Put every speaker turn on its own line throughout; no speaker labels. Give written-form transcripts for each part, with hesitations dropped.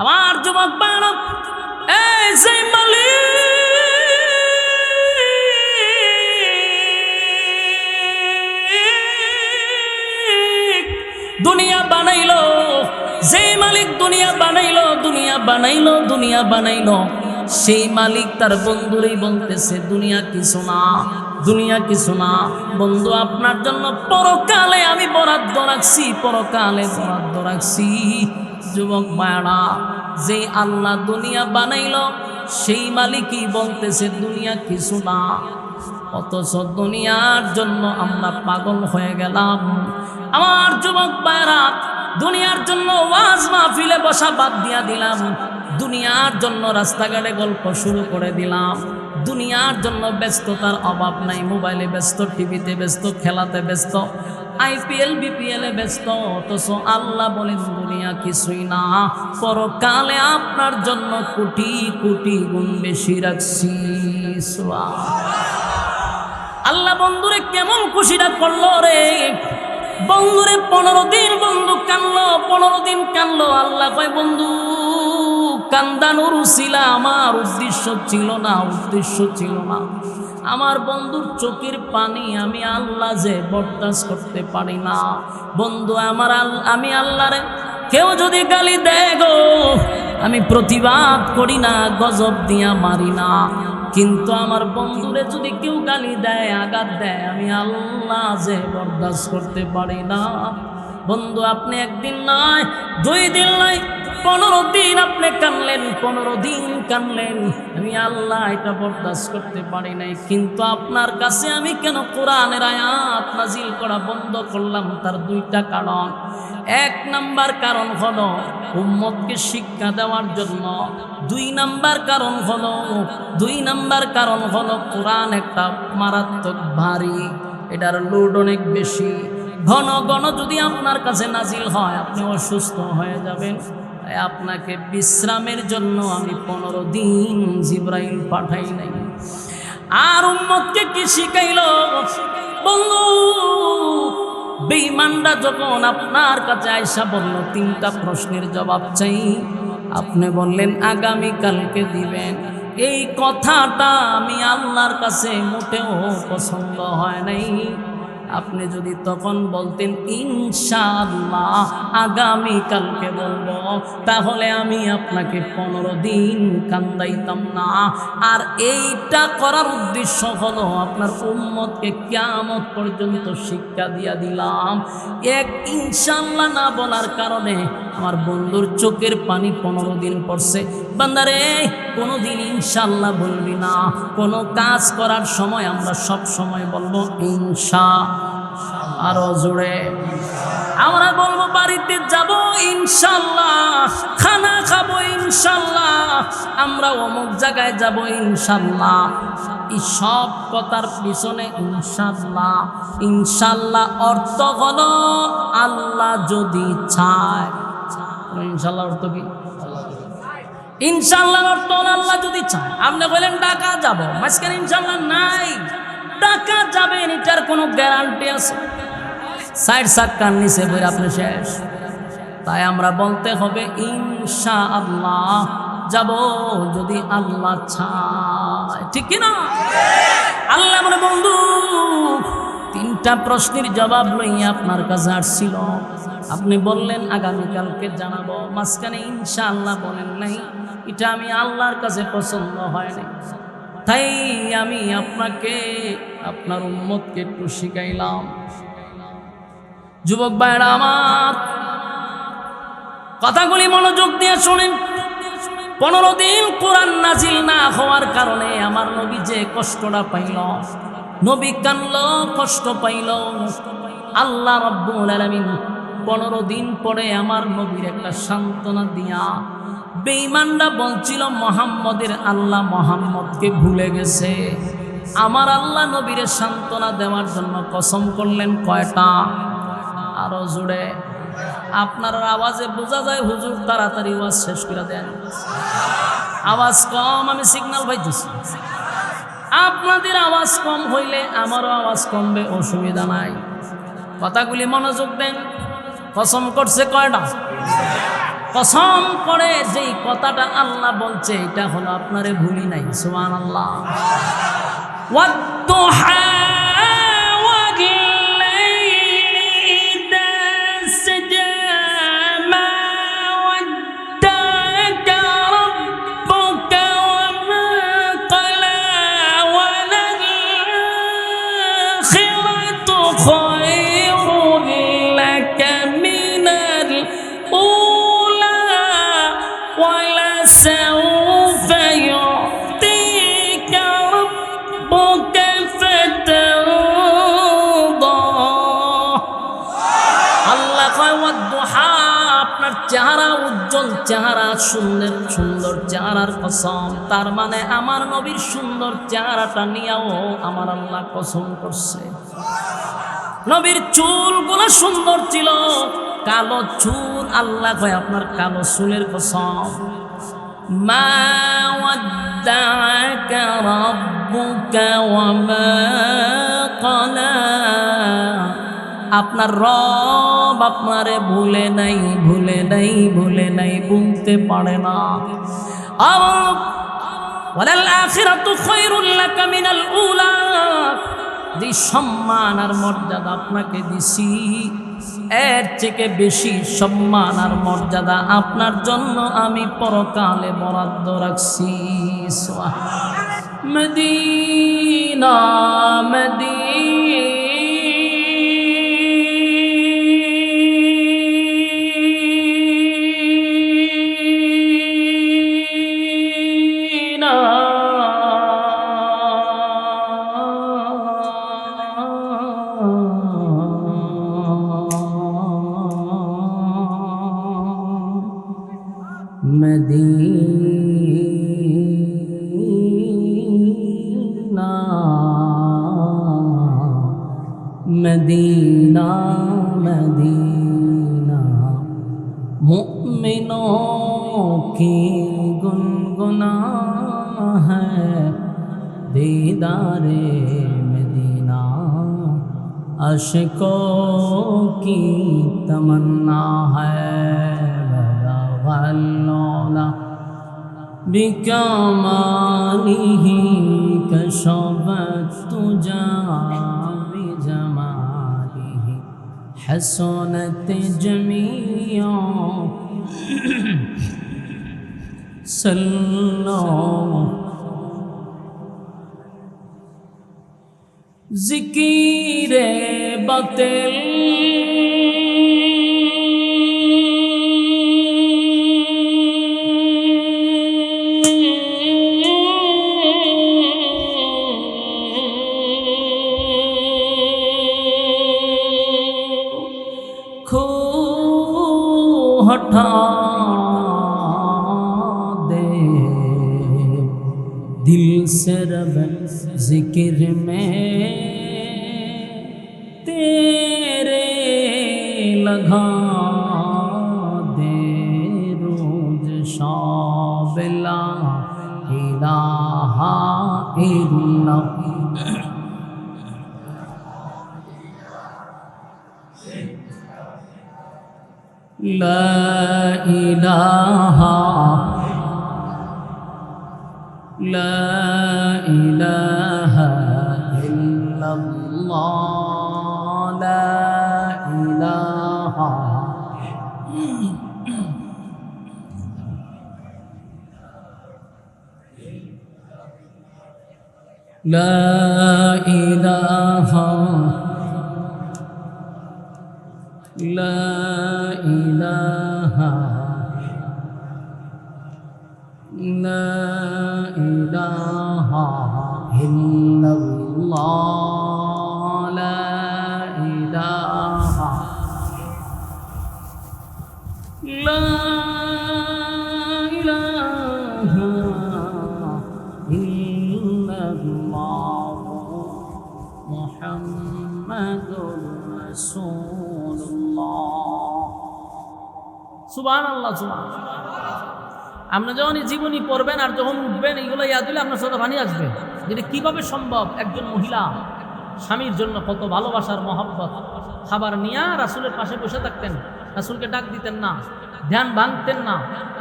আমার যুবক ভাইরা, এই যে মালিক দুনিয়া বানাইলো, যে মালিক দুনিয়া বানাইলো, দুনিয়া বানাইলো, সেই মালিক তার বন্ধুরই বলতেছে দুনিয়া কিছু না, দুনিয়া কিছু না। বন্ধু, আপনার জন্য পরকালে আমি বরাদ্দ রাখছি, পরকালে বরাদ্দ রাখছি। যুবক ভাইরা, যে আল্লাহ দুনিয়া বানাইলো সেই মালিকই বলতেছে দুনিয়া কিছু না, অথচ দুনিয়ার জন্য আমরা পাগল হয়ে গেলাম। আমার যুবক ভাইরা, দুনিয়ার জন্য ওয়াজ মাহফিলে বসা বাদ দিয়া দিলাম, দুনিয়ার জন্য রাস্তাঘাটে গল্প শুরু করে দিলাম, দুনিয়ার জন্য ব্যস্ততার অভাব নাই, মোবাইলে ব্যস্ত, টিভিতে ব্যস্ত, খেলাতে ব্যস্ত, IPL BPL এ ব্যস্ত, অথচ আল্লাহ বলেন দুনিয়া কিছুই না, পরকালে আপনার জন্য কোটি কোটি গুণ বেশি রাখছি। আল্লাহ বন্ধুরে কেমন খুশিটা করলো রে, বন্ধুরে 15 দিন বন্ধু কানলো, 15 দিন কানলো। আল্লাহ কয় বন্ধু কান্দানোর উসিলা আমার উদ্দেশ্য ছিল না, উদ্দেশ্য ছিল না। আমার বন্ধুর চোখের পানি আমি আল্লাহ যে বরদাস্ত করতে পারি না। বন্ধু আমার আমি আল্লাহরে কেউ যদি গালি দেয় গো, আমি প্রতিবাদ করি না, গজব দিয়া মারি না, কিন্তু আমার বন্ধুরে যদি কেউ গালি দেয়, আঘাত দেয়, আমি আল্লাহ যে বরদাস্ত করতে পারি না। বন্ধু, আপনি একদিন নয়, 2 দিন নয়, 15 দিন আপনি কানলেন, 15 দিন কানলেন, আমি আল্লাহ এটা বরদাস্ত করতে পারি নাই। কিন্তু আপনার কাছে আমি কেন কোরআনের আয়াত নাজিল করা বন্ধ করলাম? তার 2টা কারণ। 1 নাম্বার কারণ হলো উম্মতকে শিক্ষা দেওয়ার জন্য, 2 নাম্বার কারণ হলো কোরআন একটা মারাত্মক ভারী, এটার লোড অনেক বেশি। ঘন ঘন যদি আপনার কাছে নাজিল হয় আপনি অসুস্থ হয়ে যাবেন। তাই আপনাকে বিশ্রামের জন্য আমি 15 দিন জিবরাইল পাঠাই নাই। আর উম্মতকে কি শিখাইল বন্ধু? বেঈমানরা যখন আপনার কাছে আয়েশা বলল 3টা প্রশ্নের জবাব চাই, আপনি বললেন আগামীকালকে দিবেন। এই কথাটা আমি আল্লাহর কাছে মোটেও পছন্দ হয় নাই। আপনি যদি তখন বলতেন ইনশাআল্লাহ আগামীকালকে বলবো, তাহলে আমি আপনাকে 15 দিন কান্দাইতাম না। আর এইটা করার উদ্দেশ্য হলো আপনার উম্মতকে কিয়ামত পর্যন্ত শিক্ষা দিয়া দিলাম। এক ইনশাআল্লাহ না বলার কারণে আমার বন্ধুর চোখের পানি 15 দিন পড়ছে। বান্দারে, কোনোদিন ইনশাআল্লাহ বলবি না। কোনো কাজ করার সময় আমরা সব সময় বলবো ইনশা। আরো জোরে আমরা বলবো বাড়িতে যাব ইনশাআল্লাহ, খানা খাবো ইনশাআল্লাহ, আমরা অমুক জায়গায় যাব ইনশাআল্লাহ। এই সব কথার পিছনে ইনশাআল্লাহ, ইনশাআল্লাহ অর্থ হলো আল্লাহ যদি চায়। ইনশাআল্লাহ অর্থ কি? ইনশাআল্লাহ অর্থ হলো আল্লাহ যদি চায়। আপনি বলেন ঢাকা যাব, মাঝখানে ইনশাআল্লাহ নাই। ঢাকা যাবেন এটার কোনো গ্যারান্টি আছে? 60 চাক্কার নিচে বই আপনি শেষ। তাই আমরা বলতে হবে ইনশাআল্লাহ যাব যদি আল্লাহ চায়, ঠিক কি না? আল্লাহ মানে বন্ধু 3টা প্রশ্নের জবাব লইয়া আপনার কাছে আসছিল। আপনি বললেন আগামীকালকে জানাবো, মাঝখানে ইনশাআল্লাহ বলেন নাই। এটা আমি আল্লাহর কাছে পছন্দ হয় নাই। তাই আমি আপনাকে আপনার উম্মতকে একটু শিখাইলাম। যুবক ভাইরা আমার, কথাগুলি মনোযোগ দিয়ে শুনেন। 15 দিন কোরআন নাজিল না হওয়ার কারণে আমার নবী যে কষ্টটা পাইল, নবী কানল, কষ্ট পাইল। আল্লাহ রাব্বুল আলামিন 15 দিন পরে আমার নবীর একটা সান্ত্বনা দিয়া, বেঈমানরা বলছিল মুহাম্মদের আল্লাহ মুহাম্মদকে ভুলে গেছে, আমার আল্লাহ নবীর সান্ত্বনা দেওয়ার জন্য কসম করলেন কয়টা? আরো জোরে। আপনার আওয়াজে বোঝা যায় হুজুর তাড়াতাড়ি ওয়াজ শেষ করে দেন। আওয়াজ কম, আমি সিগন্যাল পাইতেছি। আপনাদের আওয়াজ কম হইলে আমারও আওয়াজ কমবে, অসুবিধা নাই। কথাগুলি মনোযোগ দেন। কসম করছে কয়টা? কসম করে যেই কথাটা আল্লাহ বলছে এটা হলো আপনারে ভুলি নাই। সুবহানাল্লাহ। ওয়াদ-দুহা سوف يعطيك ربك فترضى আল্লাহ কয় ওয়াদ-দুহা, আপনার চেহারা উজ্জ্বল চেহারা, সুন্দর সুন্দর চেহারার কসম। তার মানে আমার নবীর সুন্দর চেহারাটা নিয়েও আমার আল্লাহ কসম করছে। নবীর চুলগুলো সুন্দর ছিল, কালো চুল, আল্লাহ কয় আপনার কালো চুলের কসম। মা ওয়াদ্দাআকা রাব্বুকা ওয়া মা ক্বালা, আপনার রব আপনারে ভুলে নাই, ভুলে নাই, ভুলে নাই, ভুলতে পারে না। আর ওয়ালাল আখিরাতু খায়রুল লাকা মিনাল উলা, যে সম্মান আর মর্যাদা আপনাকে দিছি এর থেকে বেশি সম্মান আর মর্যাদা আপনার জন্য আমি পরকালে বরাদ্দ রাখছি। মদিনা মদিনা মদিনা মদিনা মুমিনোं की गुनगुना है दीदारे मदीना, अशकों की तमन्ना है बलगल बिकमालिही कशफत तुजा बिजमालिही हसनत जमीआ सल्लो ज़िकीरे बातिल हटा दे दिल से रब जिक्र में तेरे लगा दे रोज शाबिला इलाहा इल्ला ला इलाहा ला इलाहा इल्लल्लाह ला इलाहा ला इलाहा ला इलाहा ला इलाहा इल्लल्लाह ला इलाहा ला इलाहा इल्लल्लाह मुहम्मदुर রাসূলুল্লাহ। সুবহানাল্লাহ সুবহানাল্লাহ। আপনি যখন জীবনী পড়বেন আর যখন উঠবেন এইগুলো ইয়াদ দিলে আপনার চোখে পানি আসবে, যেটা কীভাবে সম্ভব। একজন মহিলা স্বামীর জন্য কত ভালোবাসার মহব্বত, খাবার নিয়ে রাসূলের পাশে বসে থাকতেন, রাসূলকে ডাক দিতেন না, ধ্যান ভাঙতেন না,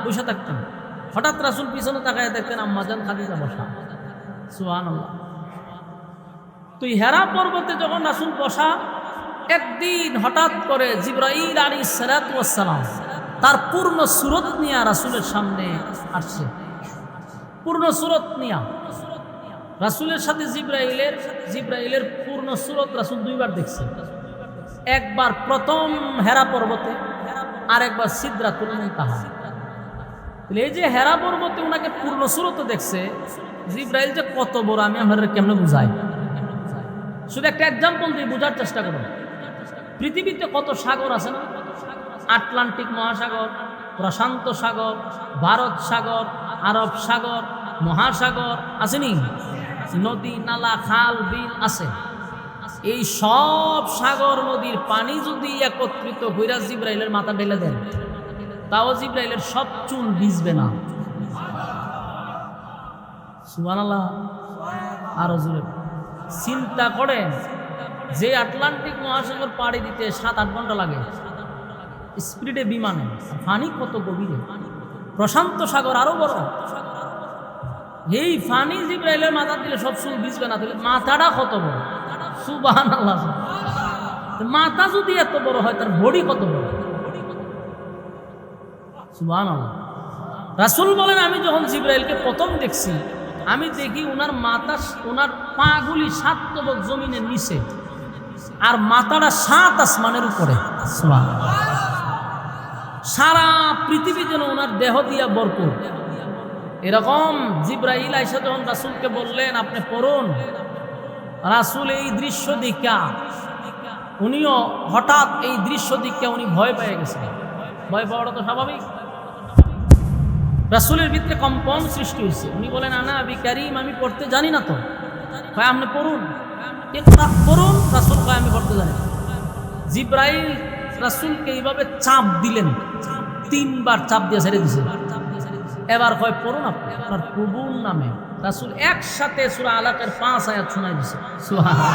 বসে থাকতেন। হঠাৎ রাসূল পিছনে তাকায় দেখতেন আম্মাজান খাদিজা বসা। সুবহানাল্লাহ। তো হেরা পর্বতে যখন রাসূল বসা, একদিন হঠাৎ করে জিবরাইল আলাইহিস সালাতু ওয়াস সালাম তার পূর্ণ সূরত নিয়ে রাসূলের সামনে আসছে। পূর্ণ সূরত নিয়ে রাসূলের সাথে জিবরাইলের পূর্ণ সূরত রাসূল দুইবার দেখছে। একবার প্রথম হেরা পর্বতে, আর একবার সিদরাতুল মুনতাহা। এই যে হেরা পর্বতে ওনাকে পূর্ণ সূরত দেখছে, জিবরাইল যে কত বড় আমি আপনাদের কেমনে বুঝাই। শুধু একটা এক্সাম্পল দিয়ে বোঝার চেষ্টা করুন। পৃথিবীতে কত সাগর আছে না? আটলান্টিক মহাসাগর, প্রশান্ত সাগর, ভারত সাগর, আরব সাগর, মহাসাগর আসেনি? নদী নালা খাল বিল আছে। এই সব সাগর নদীর পানি যদি একত্রিত কইরা জিবরাইলের মাথা ঢেলে দেন, তাও জিবরাইলের সব চুল ভিজবে না। সুবহানাল্লাহ। আরো জোরে চিন্তা করেন, যে আটলান্টিক মহাসাগর পাড়ি দিতে 7-8 ঘন্টা লাগে স্পিডে বিমানে, পানি কত গভীরে। প্রশান্ত সাগর আরো বড়। এই পানি জিবরাইলের মাথা দিলে সব চুল ভিজবে না, তাহলে মাথাটা কত বড়। সুবহানাল্লাহ। মাথা যদি এত বড় হয়, তার বডি কত বড়। সুবহানাল্লাহ। রাসূল বলেন, আমি যখন জিবরাইলকে প্রথম দেখছি, আমি দেখি ওনার মাথা, ওনার পাগুলি 7 তবক জমিনের নিচে, আর মাথাটা 7 আসমানের উপরে। সুবহানাল্লাহ। সারা পৃথিবী যেন ওনার দেহ দিয়া ভরপুর। এরকম জিবরাইল আইসা যখন রাসূলকে বললেন আপনি পড়ুন, রাসূল এই দৃশ্য দেখা, উনিও হঠাৎ এই দৃশ্য দেখা উনি ভয় পেয়ে গেছেন। ভয় পাওয়াটা তো স্বাভাবিক। রাসূলের ভিতরে কম্পন সৃষ্টি হয়েছে। উনি বলেন, আনা আবি কারীম, আমি পড়তে জানি না তো। ভাই আপনি পড়ুন, পড়ুন। রাসূল কয় আমি পড়তে জানি। জিবরাইল রাসূলকে এইভাবে চাপ দিলেন, 3 বার চাপ দিয়ে ছেড়ে দিছে। এবার কয় পড়ুন আপনি আপনার প্রভুর নামে। রাসূল একসাথে সূরা আলাকের 5 আয়াত শোনাই দিছে। সুবহানাল্লাহ।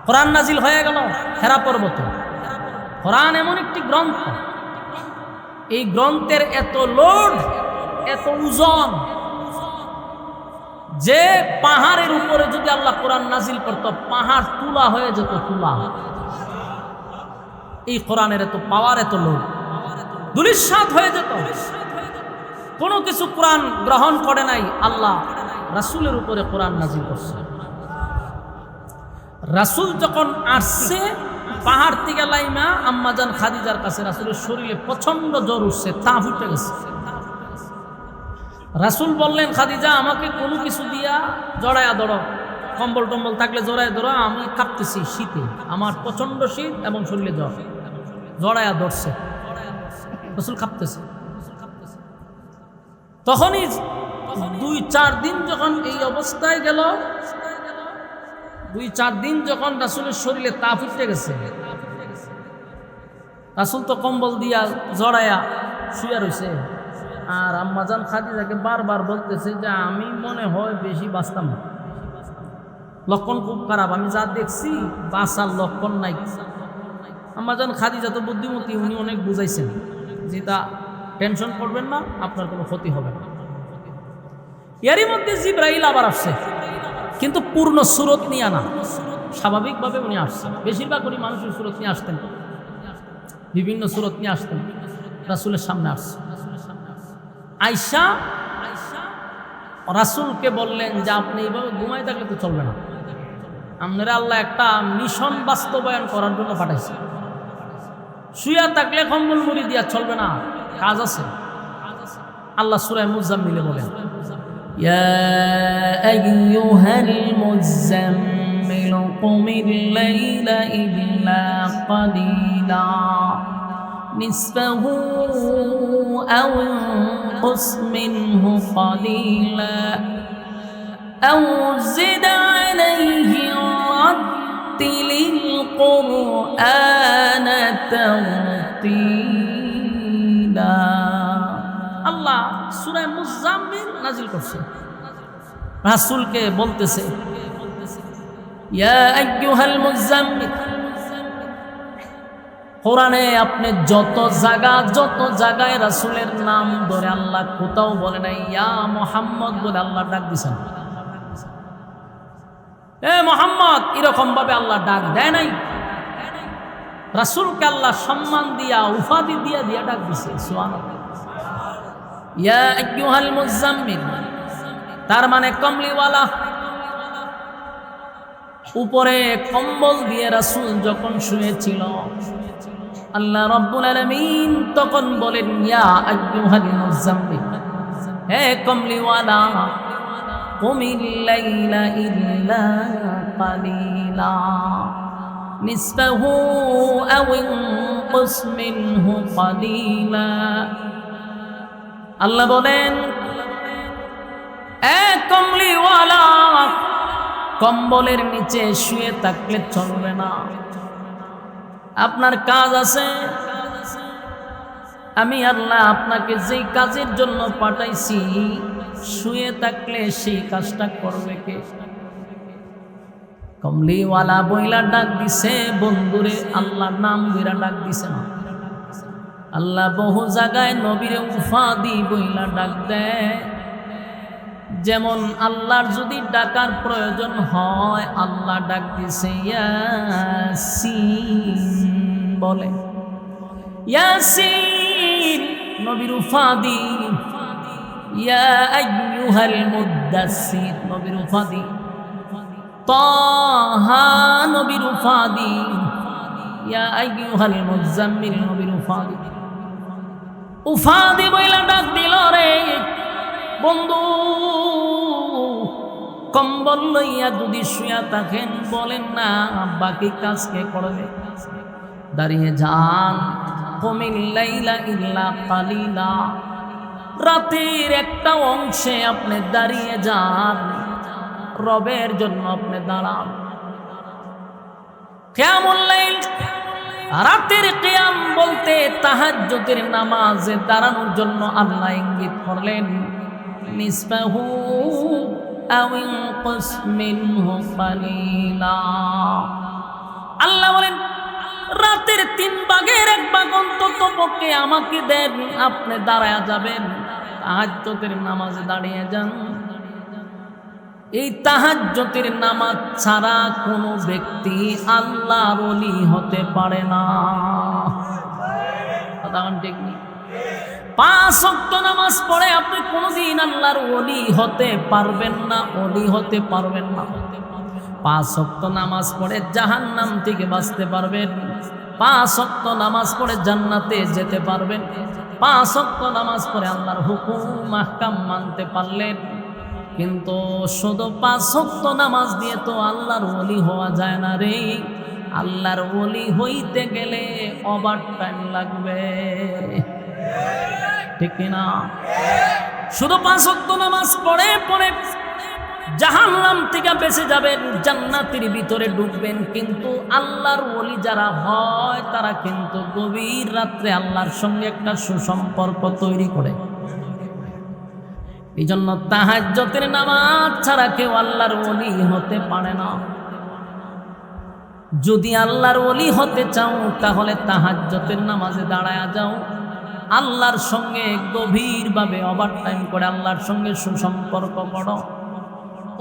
কোরআন নাজিল হয়ে গেল হেরা পর্বতে। কোরআন এমন একটি গ্রন্থ, এই গ্রন্থের এত লোড, এত ওজন, যে পাহাড়ের উপরে যদি আল্লাহ কোরআন নাজিল করত, পাহাড় তুলা হয়ে যেত। তুলা। এই কোরআনের এত পাওয়ার, এত লোড, ধূলিসাৎ হয়ে যেত। কোনো কিছু কোরআন গ্রহণ করে নাই, আল্লাহ রাসূলের উপরে কোরআন নাজিল করছে। রাসূল যখন আসছে পাহাড় থেকে লাইমা আম্মাজান খাদিজার কাছে, রাসূলের শরীরে প্রচন্ড জ্বর উঠছে, তাপ উঠে গেছে। রাসূল বললেন, খাদিজা আমাকে কোনো কিছু দিয়া জড়ায়া ধরো, কম্বল টম্বল থাকলে জড়ায় ধরো, আমি কাঁপতেছি শীতে, আমার প্রচন্ড শীত এবং শরীরে জ্বর। জড়ায়া ধরছে, রাসূল কাঁপতেছে। তখনই 2-4 দিন যখন এই অবস্থায় গেল, 2-4 দিন যখন রাসূলের শরীরে তাপ উঠে গেছে, রাসূল তো কম্বল দিয়া জড়ায়া শুয়ে রয়েছে, আর আম্মাজান খাদিজাকে বারবার বলতেছে যে আমি মনে হয় বেশি বাঁচতাম না, লক্ষণ খুব খারাপ, আমি যা দেখছি বাঁচার লক্ষণ নাই। আম্মাজান খাদিজা তো বুদ্ধিমতী, উনি অনেক বুঝাইছেন যে তা টেনশন করবেন না, আপনার কোনো ক্ষতি হবে না। এরই মধ্যে জিবরাইল আবার আসছে, কিন্তু পূর্ণ সূরত নিয়ে না, স্বাভাবিকভাবে উনি আসছেন। বেশিরভাগ উনি মানুষের সূরত নিয়ে আসতেন, বিভিন্ন সূরত নিয়ে আসতেন। রাসূলের সামনে আসছে, আয়েশা রাসূলকে বললেন যে আপনি এইভাবে ঘুমাই থাকলে তো চলবে না, আপনারা আল্লাহ একটা মিশন বাস্তবায়ন করার জন্য পাঠাইছে। শুয়া থাকলে কম্বল মুড়ি দিয়া চলবে না, কাজ আছে। আল্লাহ সূরা মুজাম্মিলে বলেন, ইয়া আইয়ুহাল মুজাম্মিল কুমিল লাইলা ইল্লা কালিলা নিসফাহু আও ইনকুস মিনহু কালিলা আও জিদ আলাইহি রাত্তিলিল কুরআনা তারতিলা। আল্লাহ সূরা মুজাম্মিল নাজিল করছে, রাসূলকে বলতেছে, ইয়া আইয়ুহাল মুজাম্মিল, কোরআনে আপনি যত জায়গায় রাসূলের নাম ধরে আল্লাহ কোথাও বলে নাই ইয়া মুহাম্মদ বলে আল্লাহ ডাক দিছেন। এ মুহাম্মদ এরকম ভাবে আল্লাহ ডাক দেয় নাই। রাসূলকে আল্লাহ সম্মান দিয়া উপাধি দিয়া ডাক দিছে। সুবহানাল্লাহ। ইয়া আইয়ুহাল মুজাম্মিল, তার মানে কমলিওয়ালা। উপরে কম্বল দিয়ে রাসূল যখন শুয়েছিল, আল্লাহ রাব্বুল আলামিন তখন বলেন ইয়া আইয়ুহাল মুজাম্মিল, হে কমলিওয়ালা, কুমিল লাইলা ইল্লা কালিলা নিসফাহু আও ইনকুস মিনহু কালিলা। আল্লাহ বলেন এ কমলিওয়ালা, কম্বলের নিচে শুয়ে থাকলে চলবে না। আপনার কাজ আছে। আমি আল্লাহ আপনাকে যেই কাজের জন্য পাঠাইছি, শুয়ে থাকলে সেই কাজটা করবে কে? কমলিওয়ালা বইলা ডাক দিছে বন্ধুরে, আল্লাহর নাম বইলা ডাক দিছে না। আল্লাহ বহু জায়গায় নবীরে উফাদি বইলা ডাক দেয়। যেমন আল্লাহর যদি ডাকার প্রয়োজন হয়, আল্লাহ ডাক দিছে ইয়াসিন বলে, ইয়াসিন নবীর উফাদি। ইয়া আইয়ুহাল মুদ্দাসসির নবীর উফাদি। তাহা নবীর উফাদি। ইয়া আইয়ুহাল মুজাম্মিল নবীর উফাদি। উফাদি বইলা ডাক দিল রে বন্ধু, কম্বল লইয়া যদি শুয়া থাকেন বলেন না বাকি কাজ কে করবে? দাঁড়িয়ে যান। কুমিল লাইলা ইল্লা কালিলা, রাতের একটা অংশে আপনি দাঁড়িয়ে যান, রবের জন্য আপনি দাঁড়ান। কিয়ামুল লাইল, রাতের কিয়াম বলতে তাহাজ্জুদের নামাজে দাঁড়ানোর জন্য আল্লাহ ইঙ্গিত করলেন। নিসফাহু আও ইনকুস মিনহু কালিলা। আল্লাহ বলেন রাতের 3 ভাগের 1 ভাগ অন্তত পক্ষে আমাকে দেন, আপনি দাঁড়ায়া যাবেন, তাহাজ্জুদের নামাজে দাঁড়িয়ে যান। এই তাহাজ্জুদের নামাজ ছাড়া কোনো ব্যক্তি আল্লাহর ওলি হতে পারে না। কথা ঠিক নেই। 5 ওয়াক্ত নামাজ পড়ে আপনি কোনোদিন আল্লাহর ওলি হতে পারবেন না, ওলি হতে পারবেন না। 5 ওয়াক্ত নামাজ পড়ে জাহান্নাম থেকে বাঁচতে পারবেন, 5 ওয়াক্ত নামাজ পড়ে জান্নাতে যেতে পারবেন, 5 ওয়াক্ত নামাজ পড়ে আল্লাহর হুকুম আহকাম মানতে পারলেন। কিন্তু শুধু 5 ওয়াক্ত নামাজ দিয়ে তো আল্লাহর ওলি হওয়া যায় না রে। আল্লাহর ওলি হইতে গেলে ওভার টাইম লাগবে, ঠিক না? শুধু 5 ওয়াক্ত নামাজ পড়ে জাহান্নাম থেকে বেঁচে যাবেন, জান্নাতের ভিতরে ঢুকবেন। কিন্তু আল্লাহর ওলি যারা হয় তারা কিন্তু গভীর রাত্রে আল্লাহর সঙ্গে একটা সুসম্পর্ক তৈরি করে। এই জন্য তাহাজ্জুদের নামাজ ছাড়া কেউ আল্লাহর ওলি হতে পারে না। যদি আল্লাহর ওলি হতে চাও তাহলে তাহাজ্জুদের নামাজে দাঁড়ায়া যাও, আল্লাহর সঙ্গে গভীরভাবে ওভারটাইম করে আল্লাহর সঙ্গে সুসম্পর্ক করো।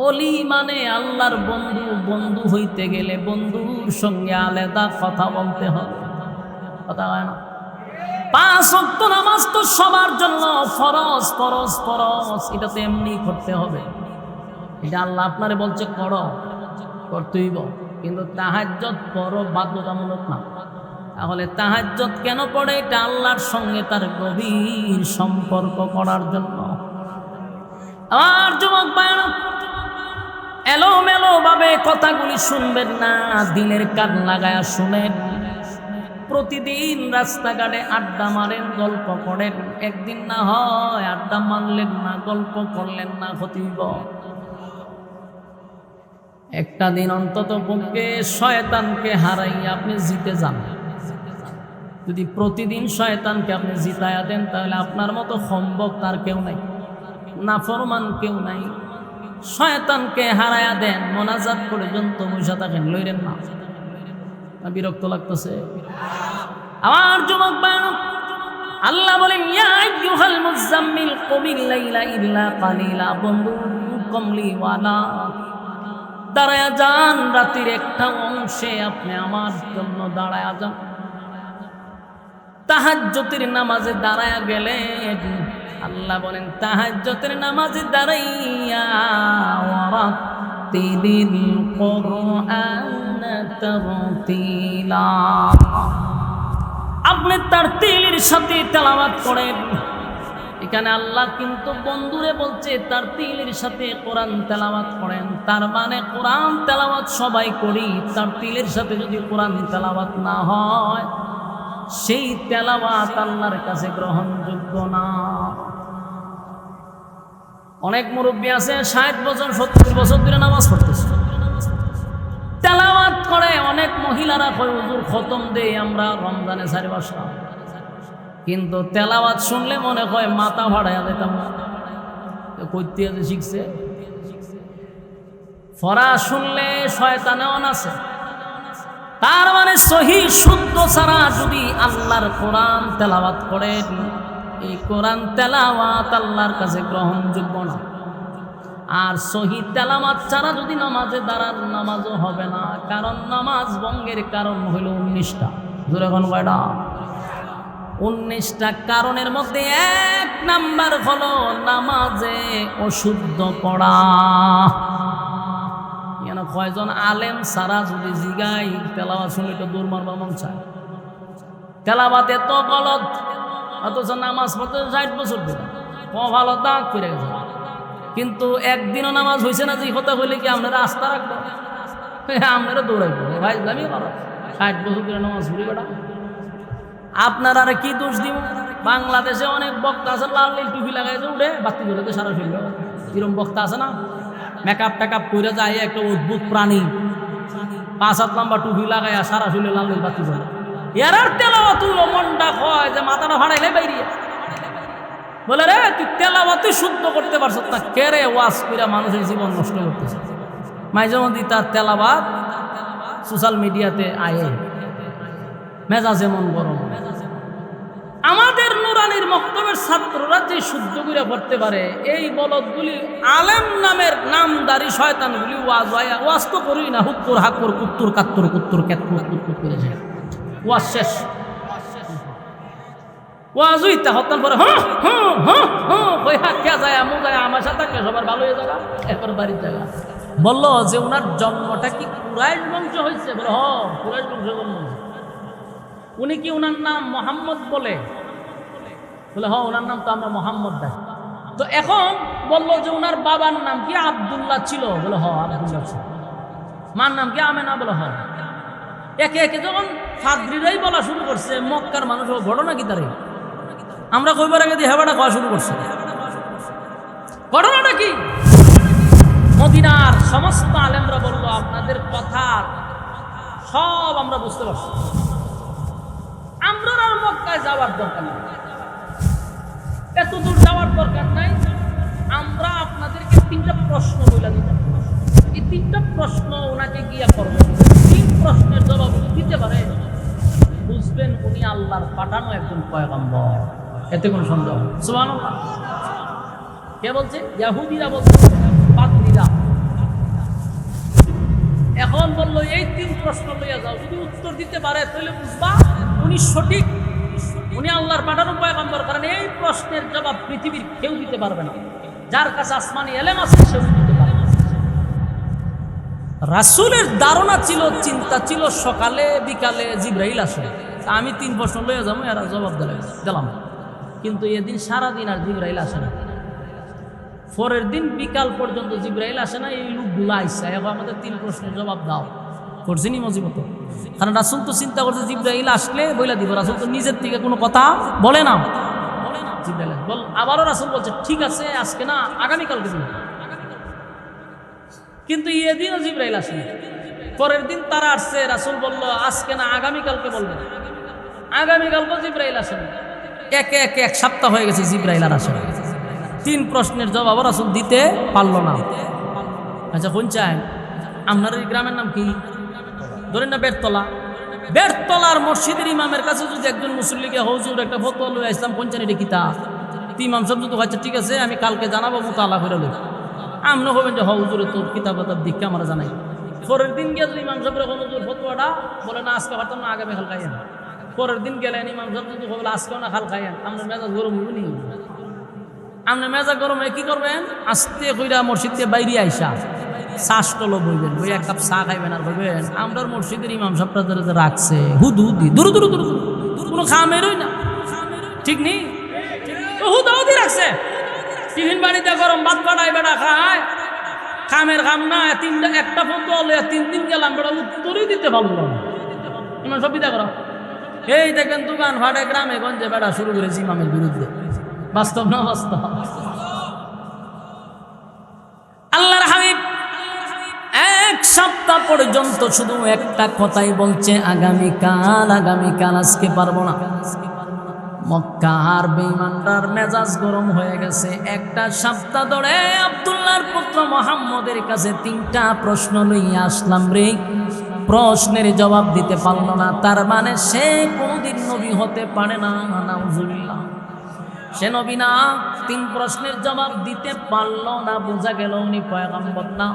ওলি মানে আল্লাহর বন্ধু, বন্ধু হইতে গেলে বন্ধুর সঙ্গে আলাদা কথা বলতে হবে, কথা হয় না। 5 ওয়াক্ত নামাজ তো সবার জন্য ফরজ ফরজ ফরজ, এটা তো এমনি করতে হবে। এটা আল্লাহ আপনারে বলছে করো, করতেইব। কিন্তু তাহাজ্জুদ পড়ো বাধ্যতামূলক না। তাহলে তাহাজ্জুদ কেন পড়ে? এটা আল্লাহর সঙ্গে তার গভীর সম্পর্ক করার জন্য। আর যুবক ভাইরা, এলোমেলো ভাবে কথাগুলি শুনবেন না, দিলের কান লাগায়া শুনেন। প্রতিদিন রাস্তাঘাটে আড্ডা মারেন, গল্প করেন, একদিন না হয় আড্ডা মারলেন না, গল্প করলেন না, হতিব একটা দিন অন্তত পক্ষে শয়তানকে হারাইয়া আপনি জিতে যান। যদি প্রতিদিন শয়তানকে আপনি জিতায়া দেন তাহলে আপনার মতো সম্ভব তার কেউ নাই, নাফরমান কেউ নাই। শয়তানকে হারাইয়া দেন, মোনাজাত পর্যন্ত বসে থাকেন, লইলেন না। বিরক্ত লাগতেছে? আমার যুবক বায়না, আল্লাহ বলেন ইয়া আইয়ুহাল মুযাম্মিল কুমিল লাইলা ইল্লা কালিলা, বন্ধু কমলিওয়ালা দাঁড়ায়া যান, রাতের একটা অংশে আপনি আমার জন্য দাঁড়ায়া যান। তাহাজ্জুদের নামাজে দাঁড়ায়া গেলেন, আল্লাহ বলেন তাহাজ্জুদের নামাজে দাঁড়াইয়া ওয়ারাতিলিল কুরআন তারতিলা, আপনি তারতিলের সাথে তেলাওয়াত করেন। এখানে আল্লাহ কিন্তু বন্ধুরে বলছে তারতিলের সাথে কোরআন তেলাওয়াত করেন। তার মানে কোরআন তেলাওয়াত সবাই করি, তারতিলের সাথে যদি কোরআন তেলাওয়াত না হয় সেই তেলাওয়াত আল্লাহর কাছে গ্রহণযোগ্য না। অনেক মুরব্বী আছে 60 বছর 70 বছর ধরে নামাজ পড়তেছে, তেলাওয়াত করে। অনেক মহিলারা কয় হুজুর খতম দেই আমরা রমজানে 4 বছর, কিন্তু তেলাওয়াত শুনলে মনে হয় মাথা ভাড়াইয়া যেতাম না। কইতে যে শিখছে ফরা শুনলে শয়তানেও আছে। তার মানে সহি শুদ্ধ ছাড়া যদি আল্লাহর কোরআন তেলাওয়াত করেন, এই কোরআন তেলাওয়াত আল্লাহর কাছে গ্রহণযোগ্য না। আর সহি তেলাওয়াত ছাড়া যদি নামাজে দাঁড়ান, নামাজও হবে না। কারণ নামাজ ভঙ্গের কারণ হইল 19টা। জোরে কোন কয়টা? 19টা কারণের মধ্যে 1 নাম্বার হলো নামাজে অশুদ্ধ পড়া। কয়জন আলেম সারা যদি জিগাই তেলাওয়াত শুনলে তো দূর মারবার মন চায়। তেলাওয়াত এত গলত, অথচ নামাজ পড়তে 60 বছর ধরে ভালো দাগ ফিরে গেছে, কিন্তু একদিনও নামাজ হয়েছে না। যে কথা হইলে কি আপনারা আস্থা রাখবো? আপনারা দৌড়াইবো ভাই, জানি 60 বছর ধরে নামাজ পড়ি বেটা। আপনার আর কি দোষ দিব? বাংলাদেশে অনেক বক্তা আছে লাল নীল টুপি লাগাইছে, উঠে বাতি ধরে সারা ফিরবে। কিরম বক্তা আছে না, মেকআপ টেকআপ করে যায়, একটা অদ্ভুত প্রাণী, 5 হাত লম্বা টুপি লাগাইয়া সারা শরীরে লাল নীল বাতি ধরে। এর আর তেলাওয়াত মনটা হয় যে মাথাটা ফাড়াইলে বাইরিয়া বলে রে তুই তেলাওয়াত শুদ্ধ করতে পারছ না, কে রে ওয়াজ কইরা মানুষের জীবন নষ্ট করতেছে। মাঝে মধ্যে তার তেলাওয়াত সোশ্যাল মিডিয়াতে আয়ে, মেজাজ এমন গরম। আমাদের নুরানির মক্তবের ছাত্ররা যে শুদ্ধ করে পড়তে পারে, এই বলদগুলি আলেম নামের নামদারি শয়তানগুলি ওয়াজ তো করি না, হুত্তুর হাকুর কুত্তুর কাত্তুর কুত্তুর ক্যাত্তুর কুত্তুর করে যায়। ওয়াজ শেষ, ওয়াজ হইতে হতার পরে কে যায় আমু যায় আমার সাথে সবার ভালো হয়ে যাবে, এরপর বাড়ির জায়গা বললো যে ওনার জন্মটা কি কুরাইশ বংশ হয়েছে? বলে কুরাইশ বংশ জন্ম। উনি কি ওনার নাম মোহাম্মদ বলে? বলে ওনার নাম তো আমরা মোহাম্মদ দেয়। তো এখন বললো যে ওনার বাবার নাম কি আব্দুল্লাহ ছিল? বলে আব্দুল্লাহ ছিল। মার নাম কি আমেনা? বলে একে একে যখন ফাদরিরাই বলা শুরু করছে, মক্কার মানুষ ঘটনা কি তারে আমরা কইবার আগে দিয়ে হেবাটা খাওয়া শুরু করছে। ঘটনাটা কি? মদিনার সমস্ত আলেমরা বললো আপনাদের কথা সব আমরা বুঝতে পারছি, আমরা আর মক্কায় যাওয়ার দরকার নেই, এত দূর যাওয়ার দরকার নাই। আমরা আপনাদেরকে 3টা প্রশ্ন বলে দিব, এই 3টা প্রশ্ন ওনাকে গিয়া করবেন। 3 প্রশ্নের জবাব দিতে পারে, বুঝবেন উনি আল্লাহর পাঠানো একজন পয়গম্বর, এতে কোনো সন্দেহ। সুবহানাল্লাহ। কে বলছে? ইহুদিরা বলছে, পাদ্রীরা। এখন বললো এই 3 প্রশ্ন লইয়া যাও, যদি উত্তর দিতে পারে তাহলে বুঝবা উনি সঠিক, উনি আল্লাহর পাঠানো পয়গম্বর। কারণ এই প্রশ্নের জবাব পৃথিবীর কেউ দিতে পারবে না, যার কাছে আসমানি এলেম আছে সে দিতে পারবে। রাসূলের ধারণা ছিল, চিন্তা ছিল সকালে বিকালে জিবরাইল আসে, আমি 3 প্রশ্ন লইয়া যাবো, এরা জবাব দিলাম। কিন্তু এদিন সারাদিন আর জিবরাইল আসে না। পরের দিন বিকাল পর্যন্ত জিবরাইল আসে না। এই লোকগুলো আইসা এখন আমাদের 3 প্রশ্নের জবাব দাও করছেনি মজিবত। কারণ রাসূল তো চিন্তা করছে জিবরাইল আসলে বইলা দিব, রাসূল তো নিজের থেকে কোনো কথা বলে না। জিবরাইল বল, আবারও রাসূল বলছে ঠিক আছে আজকে না আগামীকালকে দিব, কিন্তু এদিনও জিবরাইল আসেনি। পরের দিন তারা আসছে, রাসূল বলল আজকে না আগামীকালকে বলবেন, আগামীকালকে জিবরাইল আসেনি। একে একে 1 সপ্তাহ হয়ে গেছে, জিবরাইল আর আসে না। 3 প্রশ্নের জবাব রাসূল দিতে পারল না। আচ্ছা কোন চাই আপনার এই গ্রামের নাম কি? ধরেন না বেরতলা, বেরতলার মসজিদের ইমামের কাছে যদি একজন মুসল্লিকে হুজুর একটা ফতোয়া লই ইসলাম পঞ্চায়েত এটা কিতাব, ইমাম সাহেব যদি আচ্ছা ঠিক আছে আমি কালকে জানাবো মুতালা করে লই, আপনি হবেন যে হুজুরে তোর কিতাব দিককে আমরা জানাই। পরের দিন গিয়ে যদি ইমাম সাহেবের এখন হুজুর ফতোয়াটা বলে না আজকে পারতাম না আগামী কাল খাইয়েন, পরের দিন গেলেন ইমাম সাহেব যদি বলে আজকেও না কাল খাইয়েন, আপনার মেজাজ গরম হইব নি? আপনি মেজাজ গরম হয়ে কী করবেন? আস্তে কইরা মসজিদ থেকে বাইরে আইসা শ্বাসটলো বইবেন, বই এক কাপ চা খাইবেন আর বইবেন আমরা মসজিদের ইমাম সাহেবরা রাখছে হুদুদি দূর দূর দূর কোনো খামেরই না, ঠিক নেই হুদি রাখছে। টিফিন বাড়িতে গরম ভাত পাঠায় বেড়া খায়, খামের খাম না একটা ফোন তো 3 দিন গেলাম বেড়া উত্তরই দিতে পারলাম ইমাম সব বিদা করা। এই দেখেন দোকান ফাটে গ্রামে গঞ্জে বেড়া শুরু করেছে ইমামের বিরুদ্ধে। বাস্তব না বাস্তব? আল্লাহর হাবিব 1 সপ্তাহ পর্যন্ত শুধু একটা কথাই বলছে, আগামীকাল আগামীকাল, আজকে পারবো না। মক্কার বেঈমানদের মেজাজ গরম হয়ে গেছে। 1 সপ্তাহ ধরে আব্দুল্লাহর পুত্র মুহাম্মদের কাছে 3টা প্রশ্ন লইয়া আসলাম রে, প্রশ্নের জবাব দিতে পারলো না। তার মানে সে কোনদিন নবী হতে পারে না, নাউজুবিল্লাহ। সে নবী না, 3 প্রশ্নের জবাব দিতে পারলো না, বোঝা গেল উনি পয়গম্বর না।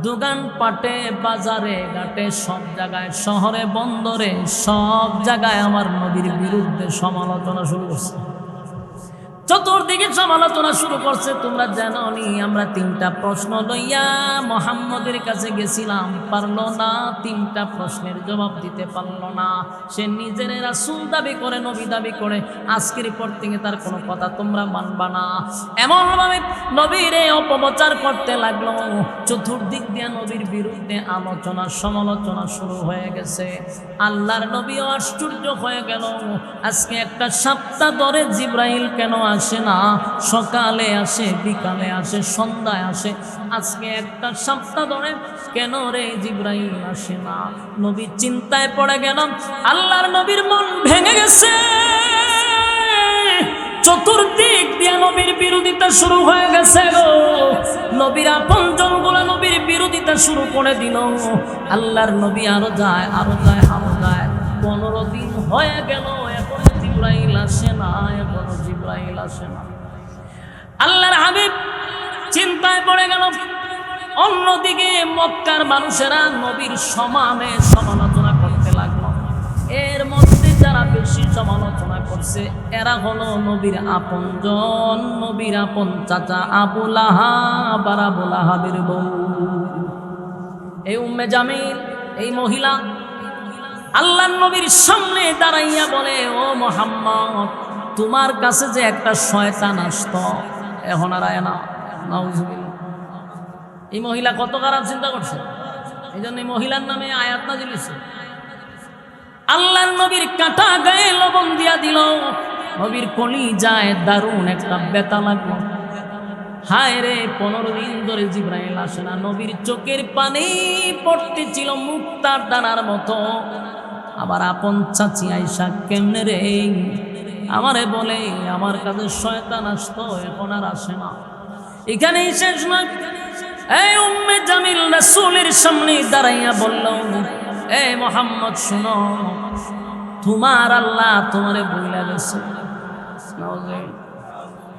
দোকান পাটে বাজারে ঘাটে সব জায়গায়, শহরে বন্দরে সব জায়গায় আমার নবীর বিরুদ্ধে সমালোচনা শুরু করছে, চতুর্দিকে সমালোচনা শুরু করছে। তোমরা জানো নি আমরা 3টা প্রশ্ন লইয়া মুহাম্মদের কাছে গেছিলাম, পারলো না, 3টা প্রশ্নের জবাব দিতে পারলো না। সে নিজের রাসূল দাবি করে, নবী দাবি করে, আজকের পর থেকে তার কোনো কথা তোমরা মানবা না। এমনভাবে নবীরে অপপ্রচার করতে লাগলো, চতুর্দিক দিয়ে নবীর বিরুদ্ধে আলোচনা সমালোচনা শুরু হয়ে গেছে। আল্লাহর নবীও আশ্চর্য হয়ে গেল, আজকে 1 সপ্তাহ ধরে জিবরাইল কেন আসে না? সকালে আসে, বিকালে আসে, সন্ধ্যায় আসে, আজকে 1 সপ্তাহ ধরে কেন রে জিবরাইল আসে না? নবী চিন্তায় পড়ে গেল, আল্লাহর নবীর মন ভেঙে গেছে। চতুর্দিক দিয়ে নবীর বিরোধিতা শুরু হয়ে গেছে গো। নবীর আপনজনগুলো নবীর বিরোধিতা শুরু করে দিল। আল্লাহর নবী আরো যায়, আরো যায়, আরো যায়। 15 দিন হয়ে গেল, এখনো জিবরাইল আসে না, এখনো জিবরাইল আসে না। আল্লাহর হাবিব চিন্তায় পড়ে গেল। অন্যদিকে মক্কার মানুষেরা নবীর সমানে সমালোচনা করতে লাগলো। এর মধ্যে যারা বেশি সমালোচনা করছে এরা হলো নবীর আপনজন, নবীর আপন চাচা আবু লাহাব আর আবু লাহাবের বউ। এই উম্মে জামিল, এই মহিলা আল্লাহর নবীর সামনে দাঁড়াইয়া বলে, ও মুহাম্মদ, তোমার কাছে যে একটা শয়তান আসতো, এখন আর আয় না। নাউজুবিল্লাহ। এই মহিলা কত খারাপ চিন্তা করছে, এই জন্য এই মহিলার নামে আয়াত নাযিল হয়েছে। আল্লাহর নবীর কাটা গায়ে লবণ দিয়া দিল, নবীর কলিজায় দারুণ একটা ব্যথা লাগলো। হায় রে, 15 দিন ধরে জিবরাইল আসে না। নবীর চোখের পানি পড়তেছিল মুক্তার দানার মতো। আবার আপন চাচি আইসা কেমনে রে আমারে বলে আমার কাছে শয়তান আসতো, এখন আর আসে না। এখানেই শেষ নয়। এই উম্মে জামিল রাসূলের সামনে দাঁড়াইয়া বলল, এ মুহাম্মদ শুনো, তোমার আল্লাহ তোমারে ভুলে গেছে।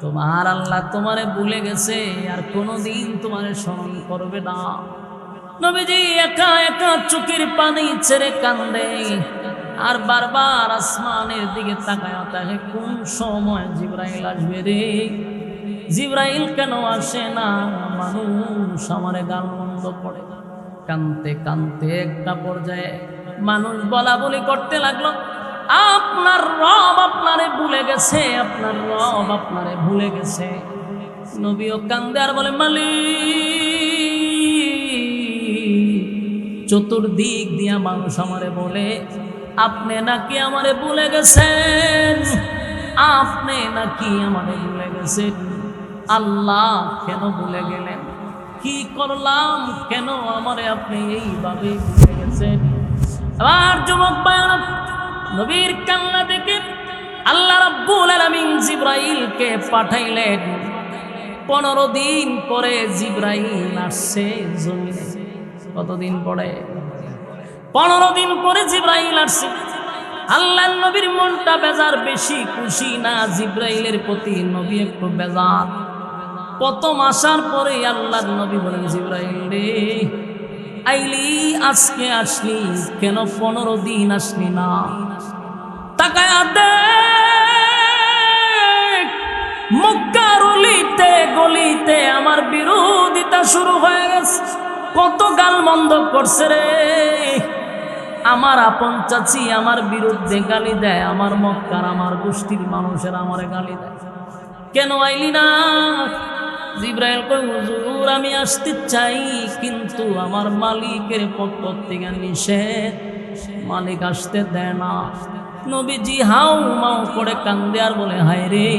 তোমার আল্লাহ তোমারে ভুলে গেছে, আর কোনোদিন তোমারে স্মরণ করবে না। নবীজি একা একা চোখের পানি ছেড়ে কান্দে, আর বারবার আসমানের দিকে তাকায় থাকে, কোন সময় জিবরাইল আসবে রে? জিবরাইল কেন আসে না? মানুষ আমারে গালমন্দ করে। কানতে কানতে একটা পর্যায়ে মানুষ বলা বলি করতে লাগলো, আপনার রব আপনারে ভুলে গেছে, আপনার রব আপনারে ভুলে গেছে। নবীও কান্দে আর বলে, মালিক, চতুর্দিক দিয়া মানুষ আমারে বলে আপনি নাকি আমারে ভুলে গেছেন, আপনি নাকি আমারে ভুলে গেছেন। আল্লাহ কেন ভুলে গেলেন? কি করলাম? কেন আমারে আপনি এইভাবে ভুলে গেছেন? আবার যুবক ভাইরা, নবীর কান্না দেখে আল্লাহ রাব্বুল আলামিন জিবরাইলকে পাঠাইলেন। 15 দিন পরে জিবরাইল আসছে জমিনে। কতদিন পরে? 15 দিন পরে জিবরাইল আসছে। আল্লাহর নবীর মনটা বেজার, বেশি খুশি না জিবরাইলের প্রতি, নবী একটু বেজার। প্রথম আসার পরে আল্লাহর নবী বলেন, জিবরাইল রে আইলি, আজকে আসলি কেন, 15 দিন আসলি না? তাকায়া দেখ, মক্কার অলিতে গলিতে আমার বিরোধিতা শুরু হয়ে গেছে। কত গালমন্দ করছে রে, আমার আপন চাচি আমার বিরুদ্ধে গালি দেয়, আমার মক্কার আমার গোষ্ঠীর মানুষের আমারে গালি দেয়। কেন আইলি না? জিবরাইল কয়, হুজুর আমি আসতে চাই, কিন্তু আমার মালিকের পক্ষ থেকে নিষেধ, মালিক আসতে দেয় না। নবীজি হাউ মাউ করে কান্দে আর বলে, হায় রে,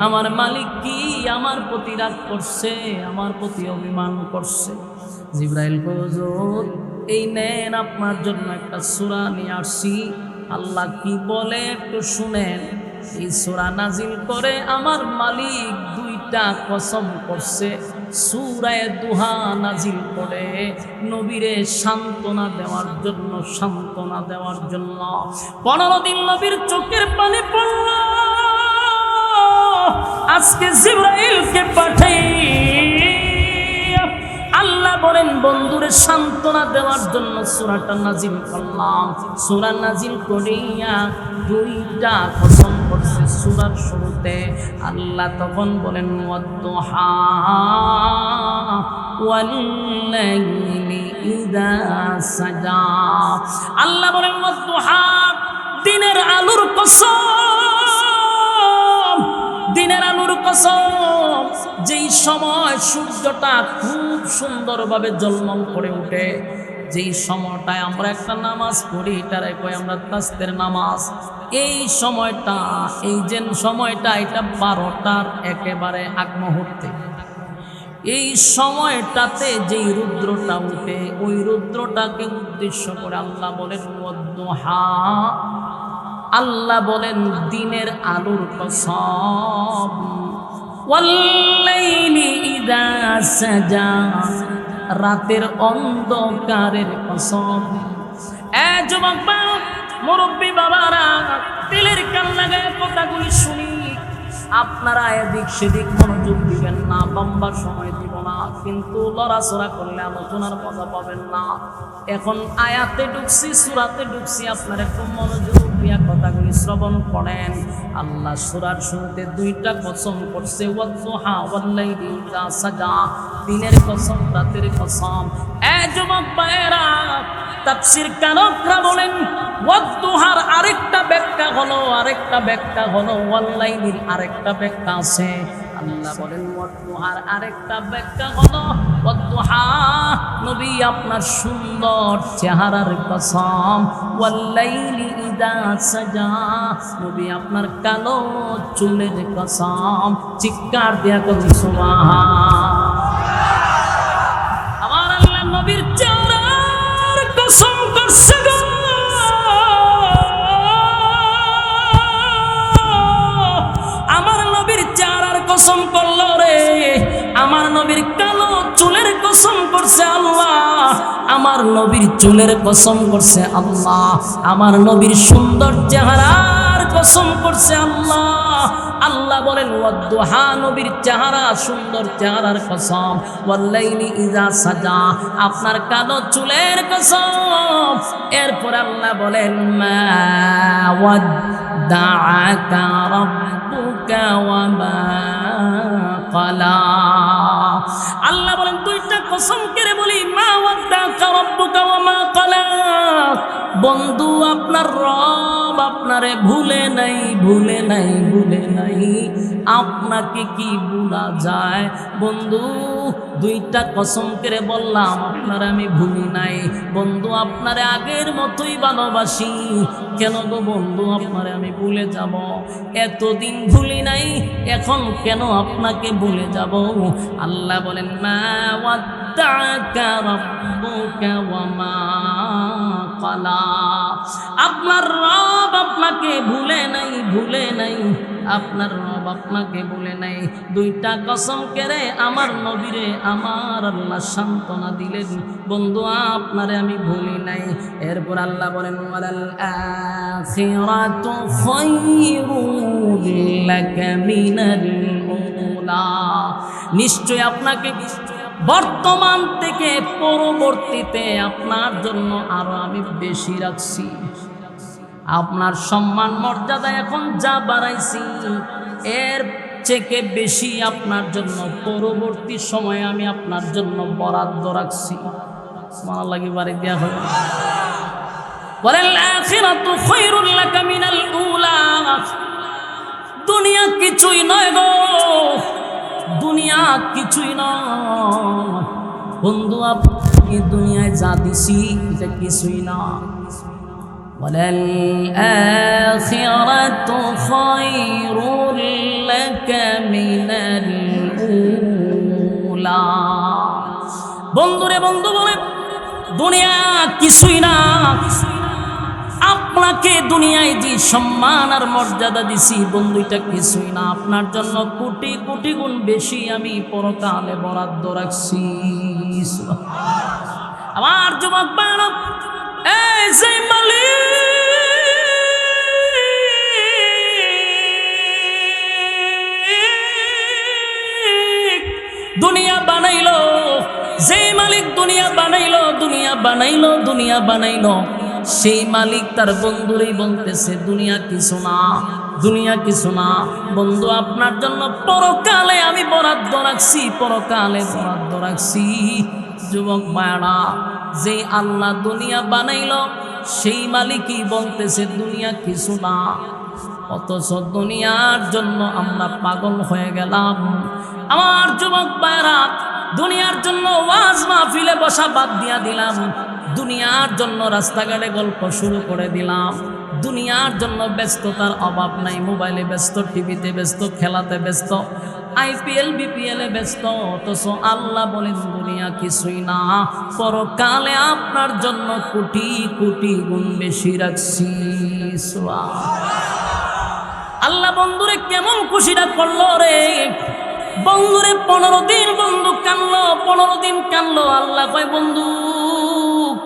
আমার মালিক কি আমার প্রতি রাগ করছে, আমার প্রতি অভিমান করছে? জিবরাইল কয়, হুজুর এই নেন আপনার জন্য একটা সূরা নিয়ে আসছি, আল্লাহ কি বলে একটু শুনেন। এই সূরা নাজিল করে আমার মালিক 2টা কসম করছে। সূরা দুহা নাজিল করে নবীরে সান্ত্বনা দেওয়ার জন্য, সান্ত্বনা দেওয়ার জন্য। 15 দিন নবীর চোখের পানি পড়ল। আজকে জিবরাইলকে পাঠাই আল্লাহ বলেন বন্ধুরে সান্ত্বনা দেওয়ার জন্য সূরাটা নাজিল করলাম। সূরা নাজিল করিয়া 2টা কসম করছে সূরার শুরুতে। আল্লাহ তখন বলেন, ওয়াদ-দুহা ওয়াল-লাইলি ইযা সাজা। আল্লাহ বলেন ওয়াদ-দুহা, দিনের আলোর কসম, দিনের আলোর কসম। যেই সময় সূর্যটা খুব সুন্দরভাবে ঝলমল করে ওঠে, যেই সময়টায় আমরা একটা নামাজ পড়ি, এটারে কই আমরা তাসবিহের নামাজ। এই সময়টা, এই যে সময়টা, এটা 12টার একেবারে আগ মুহূর্তে। এই সময়টাতে যেই রুদ্রটা উঠে, ওই রুদ্রটাকে উদ্দেশ্য করে আল্লাহ বলেন ওয়াদ-দুহা, আল্লাহ বলেন দিনের আলোর কসম, ওয়াল-লাইলি ইযা সাজা, রাতের অন্ধকারের কসম। যুবক মুরব্বী বাবারা, তেলের কান লাগায় কথাগুলি শুনি, আপনারা এদিক সেদিক মনোযোগ দিবেন না, লম্বা সময় দিব না, কিন্তু লড়াচড়া করলে আলোচনার মজা পাবেন না। এখন আয়াতে ঢুকছি, সূরাতে ঢুকছি, আপনারা একটু মনোযোগ দিয়া কথাগুলি শ্রবণ করেন। আল্লাহ সূরার শুরুতে 2টা কসম করছে, ওয়াদ-দুহা ওয়াল-লাইলি ইযা সাজা, দিনের কসম, রাতের কসম। যুবক ভাইয়েরা, তাফসীর কারকরা বলেন ওয়াদ-দুহার আরেকটা ব্যাখ্যা হলো, আরেকটা ব্যাখ্যা হলো ওয়াল-লাইলির আরেকটা ব্যাখ্যা আছে। আল্লাহ বলেন ওয়াদ-দুহার আরেকটা ব্যাখ্যা হলো, ওয়াদ-দুহা নবী আপনার সুন্দর চেহারার কসম, ওয়াল-লাইলি ইযা সাজা নবী আপনার কালো চুলের কসম। চিৎকার দিয়া কবি সুবহান। আমার আল্লাহ নবীর চেহারার কসম করছে গো, আমার নবীর চেহারার কসম করলো রে, আমার নবীর কালো চুলের কসম করছে আল্লাহ, আমার নবীর চুলের কসম করছে আল্লাহ, আমার নবীর সুন্দর চেহারার কসম করছে আল্লাহ। আল্লাহ বলেন ওয়াদ-দুহা, নবীর চেহারা, সুন্দর চেহারার কসম, ওয়াল-লাইলি ইযা সাজা, আপনার কালো চুলের কসম। এরপর আল্লাহ বলেন মা ওয়াদ্দাআকা রাব্বুকা ওয়া মা ক্বালা। আল্লাহ বলেন 2টা কসম করে বলি, মা ওয়াদ্দাআকা রাব্বুকা ওয়া মা ক্বালা। বন্ধু আপনার রব আপনারে ভুলে নাই, ভুলে নাই, ভুলে নাই। আপনাকে কি ভুলা যায় বন্ধু? 2টা কসম করে বললাম, আপনারে আমি ভুলি নাই বন্ধু, আপনারে আগের মতোই ভালোবাসি। কেন গো বন্ধু আপনারে আমি ভুলে যাব? এতদিন ভুলি নাই, এখন কেন আপনাকে ভুলে যাব? আল্লাহ বলেন মা ওয়াদ্দাআকা রাব্বুকা ওয়া মা ক্বালা। আপনার রব আপনাকে ভুলে নাই, ভুলে নাই, আপনার রব আপনাকে বলে নাই। দুইটা কসম কেড়ে আমার নবীরে আমার আল্লাহ সান্ত্বনা দিলেন, বন্ধু আপনারে আমি ভুলি নাই। এরপর আল্লাহ বলেন ওয়ালাল আখিরাতু খায়রুল লাকা মিনাল উলা, নিশ্চয় আপনাকে বর্তমান থেকে পরবর্তীতে আপনার জন্য আরো আমি বেশি রাখছি। আপনার সম্মান মর্যাদা এখন যা বাড়াইছি এর থেকে বেশি আপনার জন্য পরবর্তী সময়ে আমি আপনার জন্য বরাদ্দ রাখছি। মানা লাগে বাড়ি দেওয়া হবে। ওয়ালাল আখিরাতু খায়রুল লাকা মিনাল উলা, দুনিয়া কিছুই নয় গো, দুনিয়া কিছুই নয় বন্ধু, আপনি দুনিয়ায় যা দিছি এটা কিছুই না। ওয়ালাল আখিরাতু খায়রুল লাকা মিনাল উলা, বন্ধুরে বন্ধু বলে দুনিয়া কিছুই না। আপনাকে দুনিয়ায় যে সম্মান আর মর্যাদা দিছি বন্ধু এটা কিছুই না, আপনার জন্য কোটি কোটি গুণ বেশি আমি পরকালে বরাদ্দ রাখছি। আমার যুবক ভাইরা, এই যে মালিক দুনিয়া বানাইলো, যে মালিক দুনিয়া বানাইলো, দুনিয়া বানাইলো, দুনিয়া বানাইলো, সেই মালিক তার বন্ধুরই বলতেছে দুনিয়া কিছু না, দুনিয়া কিছু না। বন্ধু আপনার জন্য পরকালে আমি বরাদ্দ রাখছি, পরকালে বরাদ্দ রাখছি। যুবক ভাইরা, যে আল্লাহ দুনিয়া বানাইলো সেই মালিকই বলতেছে দুনিয়া কিছু না, অথচ দুনিয়ার জন্য আমরা পাগল হয়ে গেলাম। আমার যুবক ভাইরা, দুনিয়ার জন্য ওয়াজ মাহফিলে বসা বাদ দিয়া দিলাম, দুনিয়ার জন্য রাস্তাঘাটে গল্প শুরু করে দিলাম, দুনিয়ার জন্য ব্যস্ততার অভাব নাই, মোবাইলে ব্যস্ত, টিভিতে ব্যস্ত, খেলাতে ব্যস্ত, আইপিএল বিপিএলে ব্যস্ত, অথচ আল্লাহ বলেন দুনিয়া কিছুই না, পরকালে আপনার জন্য কোটি কোটি গুণ বেশি রাখছি। আল্লাহ বন্ধুরে কেমন খুশিটা করলো রে, বন্ধুরে 15 দিন বন্ধু কানলো, 15 দিন কানলো। আল্লাহ কয় বন্ধু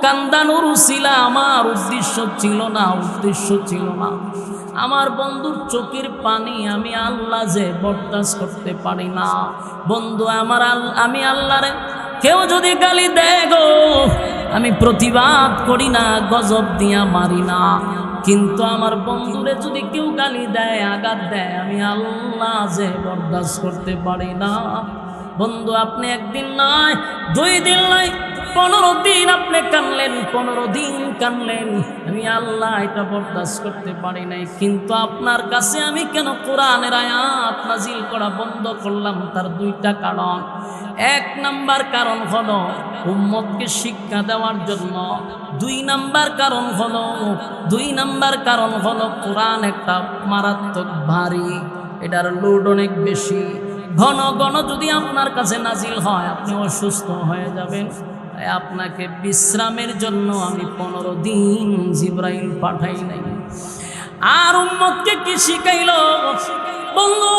কান্দানোর উছিলা আমার উদ্দেশ্য ছিল না, উদ্দেশ্য ছিল না। আমার বন্ধুর চোখের পানি আমি আল্লাহ যে বরদাস্ত করতে পারি না। বন্ধু আমি আল্লাহরে কেউ যদি গালি দেয় গো আমি প্রতিবাদ করি না, গজব দিয়া মারি না, কিন্তু আমার বন্ধুরে যদি কেউ গালি দেয়, আঘাত দেয়, আমি আল্লাহ যে বরদাস্ত করতে পারি না। বন্ধু আপনি একদিন নয়, 2 দিন নয়, 15 দিন আপনি কানলেন, 15 দিন কানলেন, আমি আল্লাহ এটা বরদাস্ত করতে পারি নাই। কিন্তু আপনার কাছে আমি কেন কোরআনের আয়াত নাজিল করা বন্ধ করলাম? তার 2টা কারণ। 1 নাম্বার কারণ হলো উম্মতকে শিক্ষা দেওয়ার জন্য, 2 নাম্বার কারণ হলো কোরআন একটা মারাত্মক ভারী, এটার লোড অনেক বেশি। ঘন ঘন যদি আপনার কাছে নাজিল হয় আপনি অসুস্থ হয়ে যাবেন। তাই আপনাকে বিশ্রামের জন্য আমি 15 দিন জিবরাইল পাঠাই নাই। আর উম্মতকে কি শিখাইলো বন্ধু?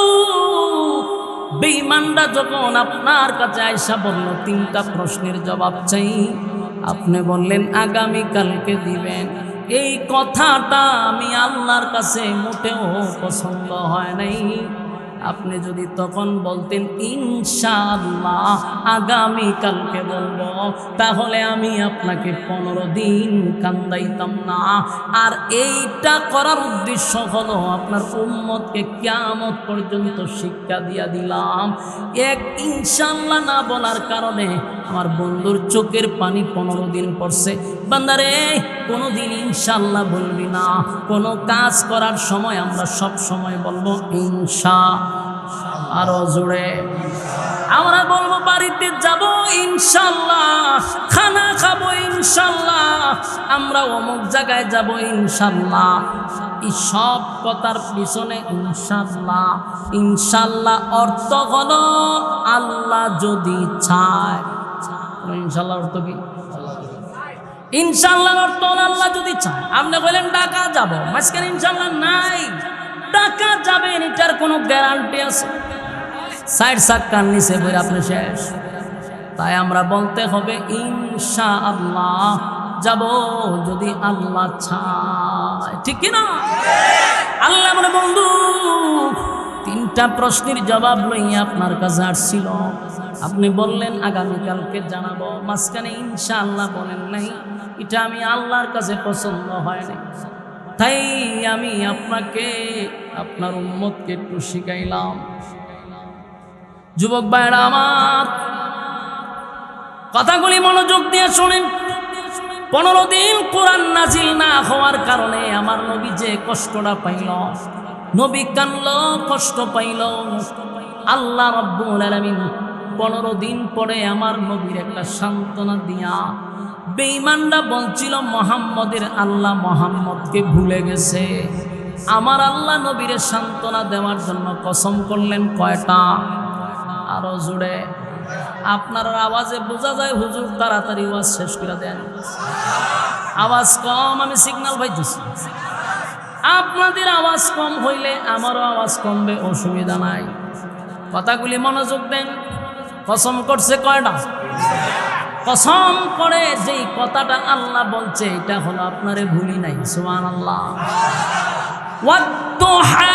বেঈমানরা যখন আপনার কাছে আয়সা বলল 3টা প্রশ্নের জবাব চাই, আপনি বললেন আগামী কালকে দিবেন। এই কথাটা আমি আল্লাহর কাছে মোটেও পছন্দ হয় নাই। আপনি যদি তখন বলতেন ইনশাআল্লাহ আগামী কালকে বলবো, তাহলে আমি আপনাকে 15 দিন কান্দাইতাম না। আর এইটা করার উদ্দেশ্য হলো আপনার উম্মতকে কিয়ামত পর্যন্ত শিক্ষা দিয়া দিলাম। এক ইনশাআল্লাহ না বলার কারণে আমার বন্ধুর চোখের পানি 15 দিন পড়ছে। বান্দারে কোনোদিন ইনশাআল্লাহ বলবি না। কোনো কাজ করার সময় আমরা সব সময় বলবো ইনশাআল্লাহ। আরো জোরে আমরা বলবো বাড়িতে যাব ইনশাআল্লাহ, খানা খাবো ইনশাআল্লাহ, আমরা অমুক জায়গায় যাব ইনশাআল্লাহ। এই সব কথার পিছনে ইনশাআল্লাহ, ইনশাআল্লাহ অর্থ হলো আল্লাহ যদি চায়। ইনশাআল্লাহ অর্থ কি? ইনশাআল্লাহর অর্থ হলো আল্লাহ যদি চায়। আপনি বলেন ঢাকা যাব, মাঝখানে ইনশাআল্লাহ নাই, টাকা যাবেন এটার কোনো গ্যারান্টি আছে? 60 চাক্কার নিচে বই আপনি শেষ। তাই আমরা বলতে হবে ইনশাআল্লাহ যাব, যদি আল্লাহ চায়, ঠিক কিনা? আল্লাহ বলে, বন্ধু 3টা প্রশ্নের জবাব লইয়া আপনার কাছে আসছিল, আপনি বললেন আগামীকালকে জানাবো, মাঝখানে ইনশাআল্লাহ বলেন নাই, এটা আমি আল্লাহর কাছে পছন্দ হয় নাই। তাই আমি আপনাকে আপনার উম্মতকে একটু শিখাইলাম। যুবক ভাইরা আমার, কথাগুলি মনোযোগ দিয়ে শোনেন। 15 দিন কোরআন নাজিল না হওয়ার কারণে আমার নবী যে কষ্টটা পাইল, নবী কানল, কষ্ট পাইল। আল্লাহ রাব্বুল আলামিন 15 দিন পরে আমার নবীর একটা সান্ত্বনা দিয়া, বেঈমানরা বলছিল মুহাম্মদের আল্লাহ মুহাম্মদকে ভুলে গেছে, আমার আল্লাহ নবীর সান্ত্বনা দেওয়ার জন্য কসম করলেন কয়টা? আরো জোরে। আপনার আওয়াজে বোঝা যায় হুজুর তাড়াতাড়ি ওয়াজ শেষ করে দেন। আওয়াজ কম, আমি সিগন্যাল পাইতেছি। আপনাদের আওয়াজ কম হইলে আমারও আওয়াজ কমবে, অসুবিধা নাই। কথাগুলি মনোযোগ দেন। কসম করছে কয়টা? কসম করে যেই কথাটা আল্লাহ বলছে এটা হলো আপনারে ভুলি নাই। সুবহানাল্লাহ। ওয়াদ-দুহা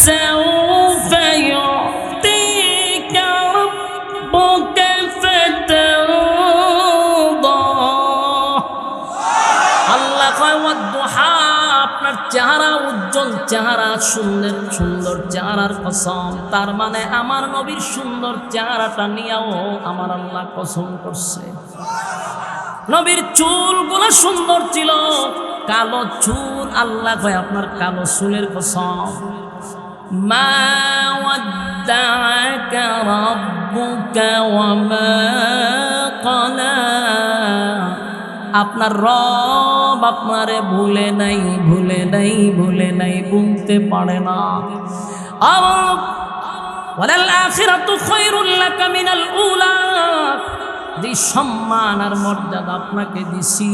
سوف يعطيك ربك فترضى। আল্লাহ কয় ওয়াদ-দুহা, আপনার চেহারা উজ্জ্বল চেহারা, সুন্দর সুন্দর চেহারার কসম। তার মানে আমার নবীর সুন্দর চেহারাটা নিয়েও আমার আল্লাহ কসম করছে। নবীর চুলগুলো সুন্দর ছিল, কালো চুল। আল্লাহ কয় আপনার কালো চুলের কসম। মা ওয়াদ্দাআকা রাব্বুকা ওয়া মা ক্বালা, আপনার রব আপনারে ভুলে নাই, ভুলে নাই, ভুলে নাই, ভুলতে পারে না। ওয়ালাল আখিরাতু খায়রুল লাকা মিনাল উলা, যে সম্মান আর মর্যাদা আপনাকে দিছি,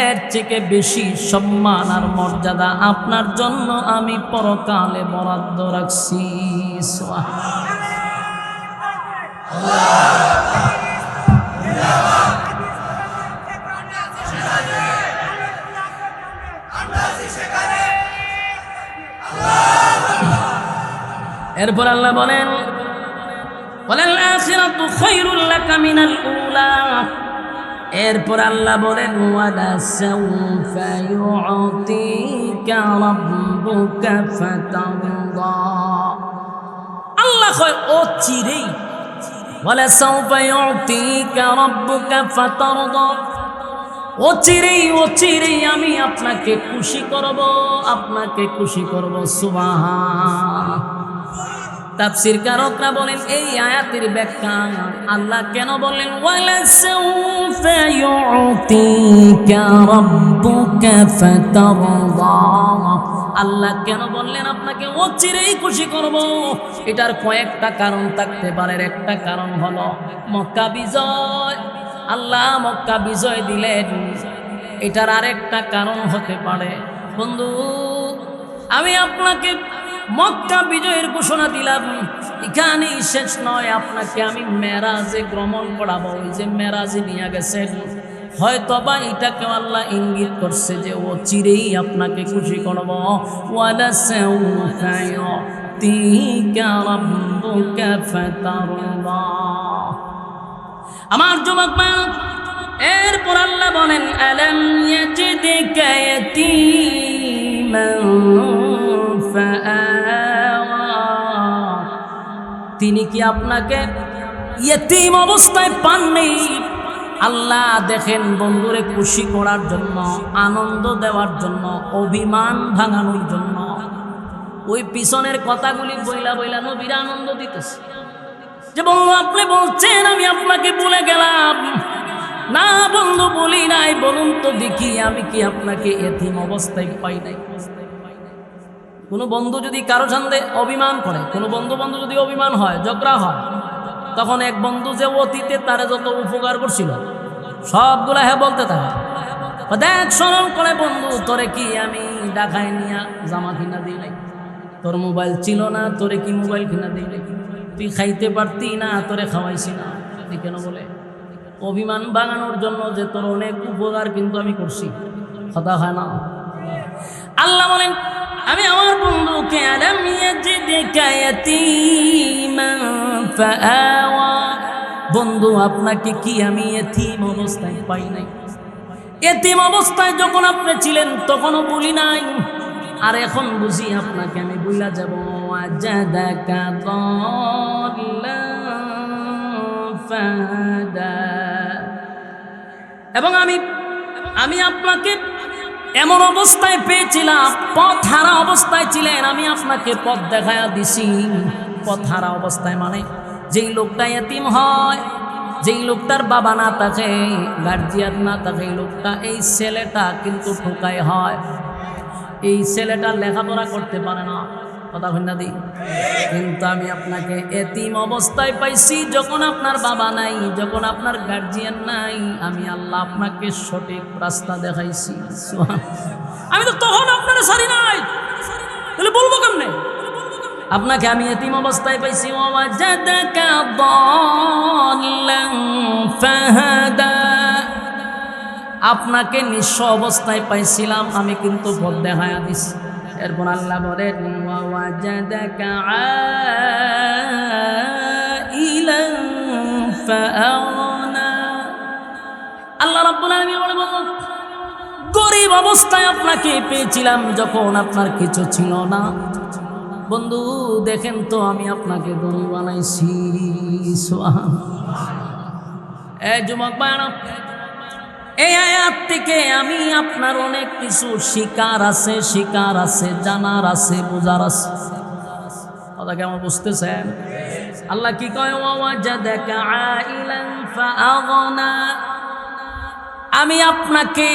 এর থেকে বেশি সম্মান আর মর্যাদা আপনার জন্য আমি পরকালে বরাদ্দ রাখছি। এরপর আল্লাহ বলেন ওয়ালাল আখিরাতু খায়রুল লাকা মিনাল উলা। এরপর আল্লাহ বলেন ওয়ালা সাউফা ইউতিকা রাব্বুকা ফাতারদা। আল্লাহ কয় ও চিরেই, ওয়ালা সাউফা ইউতিকা রাব্বুকা ফাতারদা, ও চিরেই আমি আপনাকে খুশি করব, আপনাকে খুশি করব। সুবহান। তাফসীর কারকরা বলেন এই আয়াতের ব্যাখ্যা, আল্লাহ কেন বললেন ওয়ালা সাউফা ইউতিকা রাব্বুকা ফাতারদা, আল্লাহ কেন বললেন আপনাকে অচিরেই খুশি করব? এটার কয়েকটা কারণ থাকতে পারে। একটা কারণ হলো মক্কা বিজয়। আল্লাহ মক্কা বিজয় দিলেন, এটার আরেকটা কারণ হতে পারে। বন্ধু, আমি আপনাকে মক্কা বিজয়ের ঘোষণা দিলাম, এখানেই শেষ নয়, আপনাকে আমি মেরাজে ভ্রমণ করাবো। ওই যে মেরাজে নিয়ে গেছেন, হয়তোবা এটাকে আল্লাহ ইঙ্গিত করছে যে ও চিরেই আপনাকে খুশি করব। ওয়ালা সাউফা ইউতিকা রাব্বুকা ফাতারদা। আমার যুবক মা, এরপর আল্লাহ বলেন আলাম ইয়াজিদকা ইয়াতীমান ফাআওয়া, তিনি কি আপনাকে ইয়েতিম অবস্থায় পাননি? আল্লাহ দেখেন বন্ধুরে খুশি করার জন্য, আনন্দ দেওয়ার জন্য, অভিমান ভাঙানোর জন্য ওই পিছনের কথাগুলি বইলা বইলা নবীর আনন্দ দিতেছে। যে বন্ধু আপনি বলছেন আমি আপনাকে ভুলে গেলাম। না বন্ধু বলি নাই, বলুন তো দেখি আমি কি আপনাকে এতিম অবস্থায় পাই নাই? কোনো বন্ধু যদি কারো সাথে অভিমান করে, কোনো বন্ধু যদি অভিমান হয়, ঝগড়া হয়, তখন এক বন্ধু যে অতীতে তারা যত উপকার করছিল সবগুলা হ্যাঁ বলতে থাকে, দেখ স্মরণ করে বন্ধু তোরে কি আমি ঢাকায় নিয়া জামা কিনা দিই নাই, তোর মোবাইল ছিল না তোরে কি মোবাইল কিনা দিই নাই, তুই খাইতে পারতি না তোরে খাওয়াইছি না। তুই কেন বলে? অভিমান ভাঙানোর জন্য যে তোর অনেক উপকার কিন্তু আমি করছি, কথা হয় না? আল্লাহ বলেন আমি আমার বন্ধুকে আলাম ইয়াজিদকা ইয়াতীমান ফাআওয়া, বন্ধু আপনাকে কি আমি এতিম অবস্থায় পাই নাই? এতিম অবস্থায় যখন আপনি ছিলেন তখনও বলি নাই, আর এখন বুঝি আপনাকে আমি বইলা যাব। ওয়াজাদাকা দাল্লান ফাহাদা, এবং আমি আপনাকে এমন অবস্থায় পেয়েছিলাম, পথ হারা অবস্থায় ছিলেন, আমি আপনাকে পথ দেখায়া দিছি। পথ হারা অবস্থায় মানে যেই লোকটা এতিম হয়, যেই লোকটার বাবা না থাকে, গার্জিয়ান না থাকে, এই লোকটা, এই ছেলেটা কিন্তু ঠোকাই হয়। এই ছেলেটা লেখাপড়া করতে পারে না, কথা কই না দি? কিন্তু আমি আপনাকে এতিম অবস্থায় পাইছি, যখন আপনার বাবা নাই, যখন আপনার গার্জিয়ান নাই, আমি আল্লাহ আপনাকে সঠিক রাস্তা দেখাইছি। আমি তো তখন আপনারা সারি নাই, তাহলে বলবো কেমনে? আপনাকে আমি এতিম অবস্থায় পাইছি। ওয়াজাদাকা দাল্লান ফাহাদা, আপনাকে নিঃস্ব অবস্থায় পাইছিলাম, আমি কিন্তু পথ দেখায়া দিছি। এরপর আল্লাহ বলেন ওয়াজাদাকা আইলান ফাআগনা, আল্লাহ রাব্বুল আলামিন বলেন গরীব অবস্থায় আপনাকে পেয়েছিলাম যখন আপনার কিছু ছিল না। বন্ধু দেখেন তো আমি আপনাকে ধনী বানাইছি। এই যুবক ভাইরা, এই আয়াত থেকে আমি আপনার অনেক কিছু শিকার আছে, জানার আছে, বোঝার আছে। কথা কেমন বুঝতেছেন? আল্লাহ কি কয়? ওয়াজাদাকা আইলান ফাআগনা, আমি আপনাকে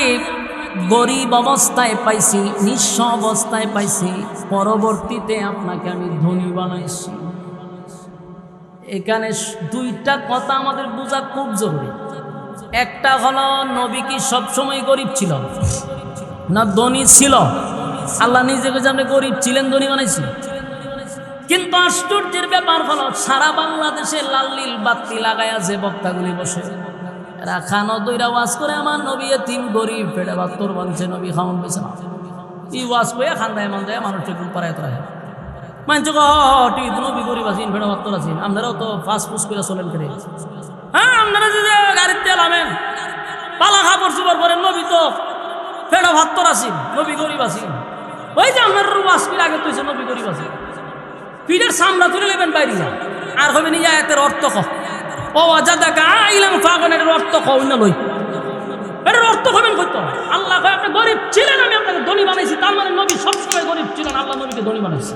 গরিব অবস্থায় পাইছি, নিঃস্ব অবস্থায় পাইছি, পরবর্তীতে আপনাকে আমি ধনী বানাইছি। এখানে দুইটা কথা আমাদের বোঝা খুব জরুরি। একটা হলো নবী কি সবসময় গরিব ছিল না ধনী ছিল? আল্লাহ নিজেকে জানে গরিব ছিলেন, ধনী বানাইছি। কিন্তু আশ্চর্যের ব্যাপার হলো সারা বাংলাদেশে লাল্লিল বাতি লাগায়া যে বক্তাগুলি বসে, এরা খানো দইরা ওয়াজ করে আমার নবী এতিম গরিব পেটে বাত্তর বানছে, নবী খাওয়ান পেয়েছে না। এই ওয়াজ করে খান্দায় মান দেয় মানুষ একটু পাড়ায় তোরা মানছ টিভি নবী গরিব আছেন, পেটে বাত্তর আছেন, আপনারাও তো ফাঁস ফুস করে চলেন করে। হ্যাঁ আপনারা যে গাড়ির তেল আমেন, পালা খাবার চুবার করেন, নবী তো পেটে বাত্তর আছেন, নবী গরিব আছেন। ওই যে আপনার ওয়াজ করে আগে তুইছে নবী গরিব আছে, পিঠের সামনা তুলে নেবেন বাইরে আর হবেন এই আয়াতের অর্থ ক ওয়াজাদাকা আইলান ফাআগনা, এর অর্থ কই না লই, এর অর্থ হবেন কইতো আল্লাহ কয় আপনি গরিব ছিলেন, আমি আপনাকে ধনী বানাইছি। তার মানে নবী সবসময় গরিব ছিলেন, আল্লাহ নবীকে ধনী বানাইছে।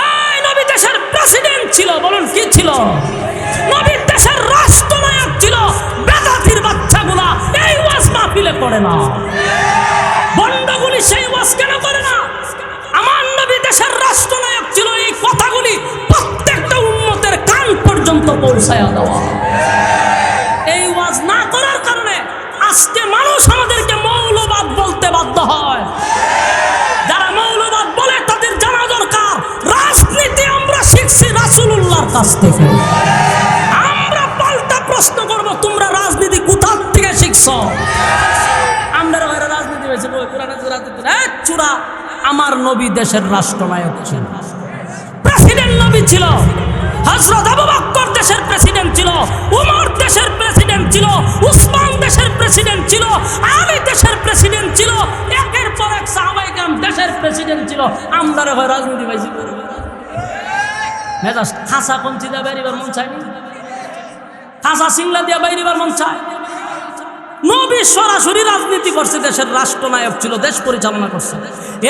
এই নবী দেশের প্রেসিডেন্ট ছিল, বলুন কি ছিল? নবী দেশের রাষ্ট্রনায়ক ছিল। বেদাতির বাচ্চাগুলা এই ওয়াজ মাহফিলে পড়ে না, বন্ডগুলি সেই ওয়াজ কেন করে না? আমার নবী দেশের রাষ্ট্রনায়ক ছিল, এই কথাগুলি প্রত্যেকটা উম্মতের কান পর্যন্ত পৌঁছায়া দেওয়া। এই ওয়াজ না করার কারণে আজকে মানুষ আমাদেরকে মৌলবাদ বলতে বাধ্য হয়। যারা মৌলবাদ বলে তাদের জানা দরকার রাজনীতি আমরা শিখছি রাসূলুল্লাহর কাছ থেকে। আমরা পাল্টা প্রশ্ন করব, তোমরা রাজনীতি কোথা থেকে শিখছো? আমরা রাজনীতি হয়েছে রাজনীতি চূড়া। আমার নবী দেশের রাষ্ট্রনায়ক ছিল, প্রেসিডেন্ট নবী ছিল। হযরত আবু বকর দেশের প্রেসিডেন্ট ছিল, উমর দেশের প্রেসিডেন্ট ছিল, উসমান দেশের প্রেসিডেন্ট ছিল, আলী দেশের প্রেসিডেন্ট ছিল, একের পর এক সাহাবায়ে কেরাম দেশের প্রেসিডেন্ট ছিল। আমরা হয় রাজনীতি পাইছি মেজাজ খাসা কঞ্চি দিয়ে বাইরিবার মন চায়, খাসা সিংলা দিয়ে বাইরিবার মন চায়। নবী সরাসরি রাজনীতি করছে, দেশের রাষ্ট্রনায়ক ছিল, দেশ পরিচালনা করছে।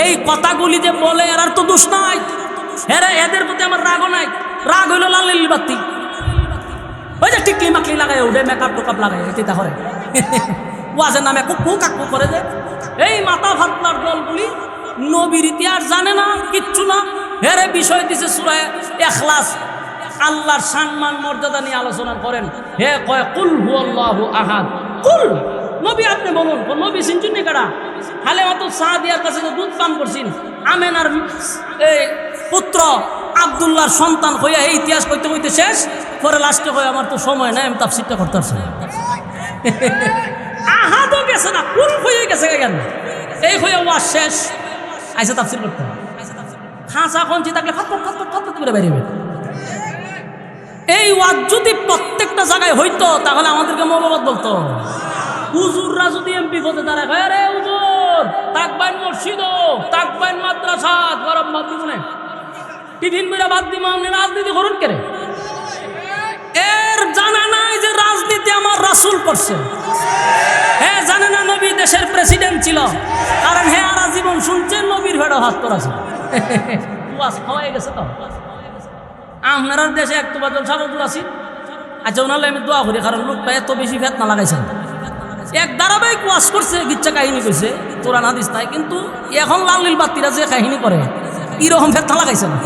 এই কথাগুলি যে বলে এর তো দোষ নাই, এদের প্রতি আমার রাগও নাই। রাগ হইল লাল লিলি বাতি, ওই যে টিকলি মাকলি লাগাই ওঠে, মেকআপ টোকাপ লাগাই চিন্তা করে ওয়াজের নামে কুকু কাকু করে যে এই মাথা ফাতলার দলগুলি নবীর ইতিহাস জানে না, কিচ্ছু না। হেরে বিষয় দিছে সূরা ইখলাস, আল্লাহর সম্মান মর্যাদা নিয়ে আলোচনা করেন। হে কয় কুল হুয়াল্লাহু আহাদ, কুল নবী আপনি বলুন, নবী সিনচুন নি কারা খালে অত সাদিয়ার কাছে তো দুধ পান করছেন, আমেনার পুত্র আব্দুল্লাহর সন্তান হইয়া এই ইতিহাস কইতে কইতে শেষ পরে লাস্টে কই আমার তো সময় নাই, আমি তাফসীরটা করতে পারছি আহাদও গেছে না, কুল হয়ে গেছে কেন এই হয়ে ওয়াজ শেষ, আইসা তাফসীর করতে খাঁচা খঞ্চি থাকলে ফাতফাত ফাতফাত ফাতফাত করে বেরিয়ে। এই ওয়াজ যদি প্রত্যেকটা জায়গায় হইতো তাহলে আমাদেরকে মৌলবাদ বলতো। হুজুররা যদি এমপি পদে দাঁড়ায়, আরে হুজুর তাকবাইন মসজিদ, তাকবাইন মাদ্রাসা, গরম বাদ দিব না, টিফিন মেরা বাদ দিব, আপনি রাজনীতি করুন কেন? এর জানা নাই যে রাজনীতি আমার রাসূল করছে। হ্যাঁ জানে না নবী দেশের প্রেসিডেন্ট ছিল, কারণ হ্যাঁ আর জীবন শুনছেন নবীর ভেড়া হাত করেছে ওয়াজ খাওয়াই গেছে। তো আপনার দেশে একটু বাদল সাবজুর আছি, আচ্ছা ওনার আমি দোয়া করি, কারণ লোকটা এত বেশি ফেতনা লাগাইছেন, এক ধারাবাহিক ওয়াজ করছে, গিচ্ছা কাহিনী কইছে, কোরআন হাদিস নাই, কিন্তু এখন লাল নীল বাতিরা যে কাহিনী করে এরকম ফেতনা লাগাইছে না,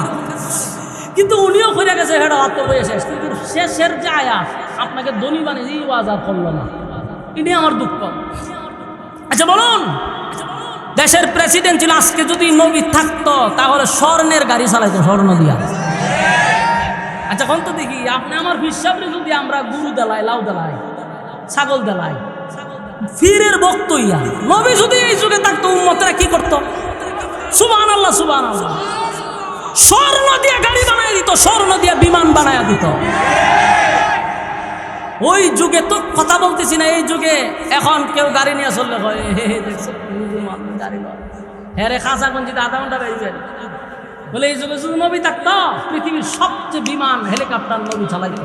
কিন্তু উনিও করে গেছে হেডা হাত করে শেষ। কিন্তু শেষের যে আয়াত আপনাকে ধনী বানিয়ে এই ওয়াজ আর করলো না, এটি আমার দুঃখ। আচ্ছা বলুন, দেশের প্রেসিডেন্ট ছিল, আজকে যদি নবী থাকতো তাহলে স্বর্ণের গাড়ি চালাইতো, স্বর্ণ দিয়া। আচ্ছা কোন তো দেখি আপনি আমার হিসাবে যদি আমরা গরু দেলাই, লাউ দেলাই, ছাগল দেলাই, ফিরের বক্ত ইয়া নবী যদি এই যুগে থাকতো উম্মতেরা কি করতো? সুবহানাল্লাহ সুবহানাল্লাহ, স্বর্ণ দিয়ে গাড়ি বানায় দিত, স্বর্ণ দিয়ে বিমান বানায় দিত। ওই যুগে তো কথা বলতেছি না, এই যুগে এখন কেউ গাড়ি নিয়ে চললে হয় গাড়ি নয়, হ্যাঁ রে খাঁচা গঞ্জিতে আধা ঘন্টা বেরিয়ে বলে এই যুগে শুধু নবী থাকতো পৃথিবীর সবচেয়ে বিমান হেলিকপ্টার নবী চালাইত।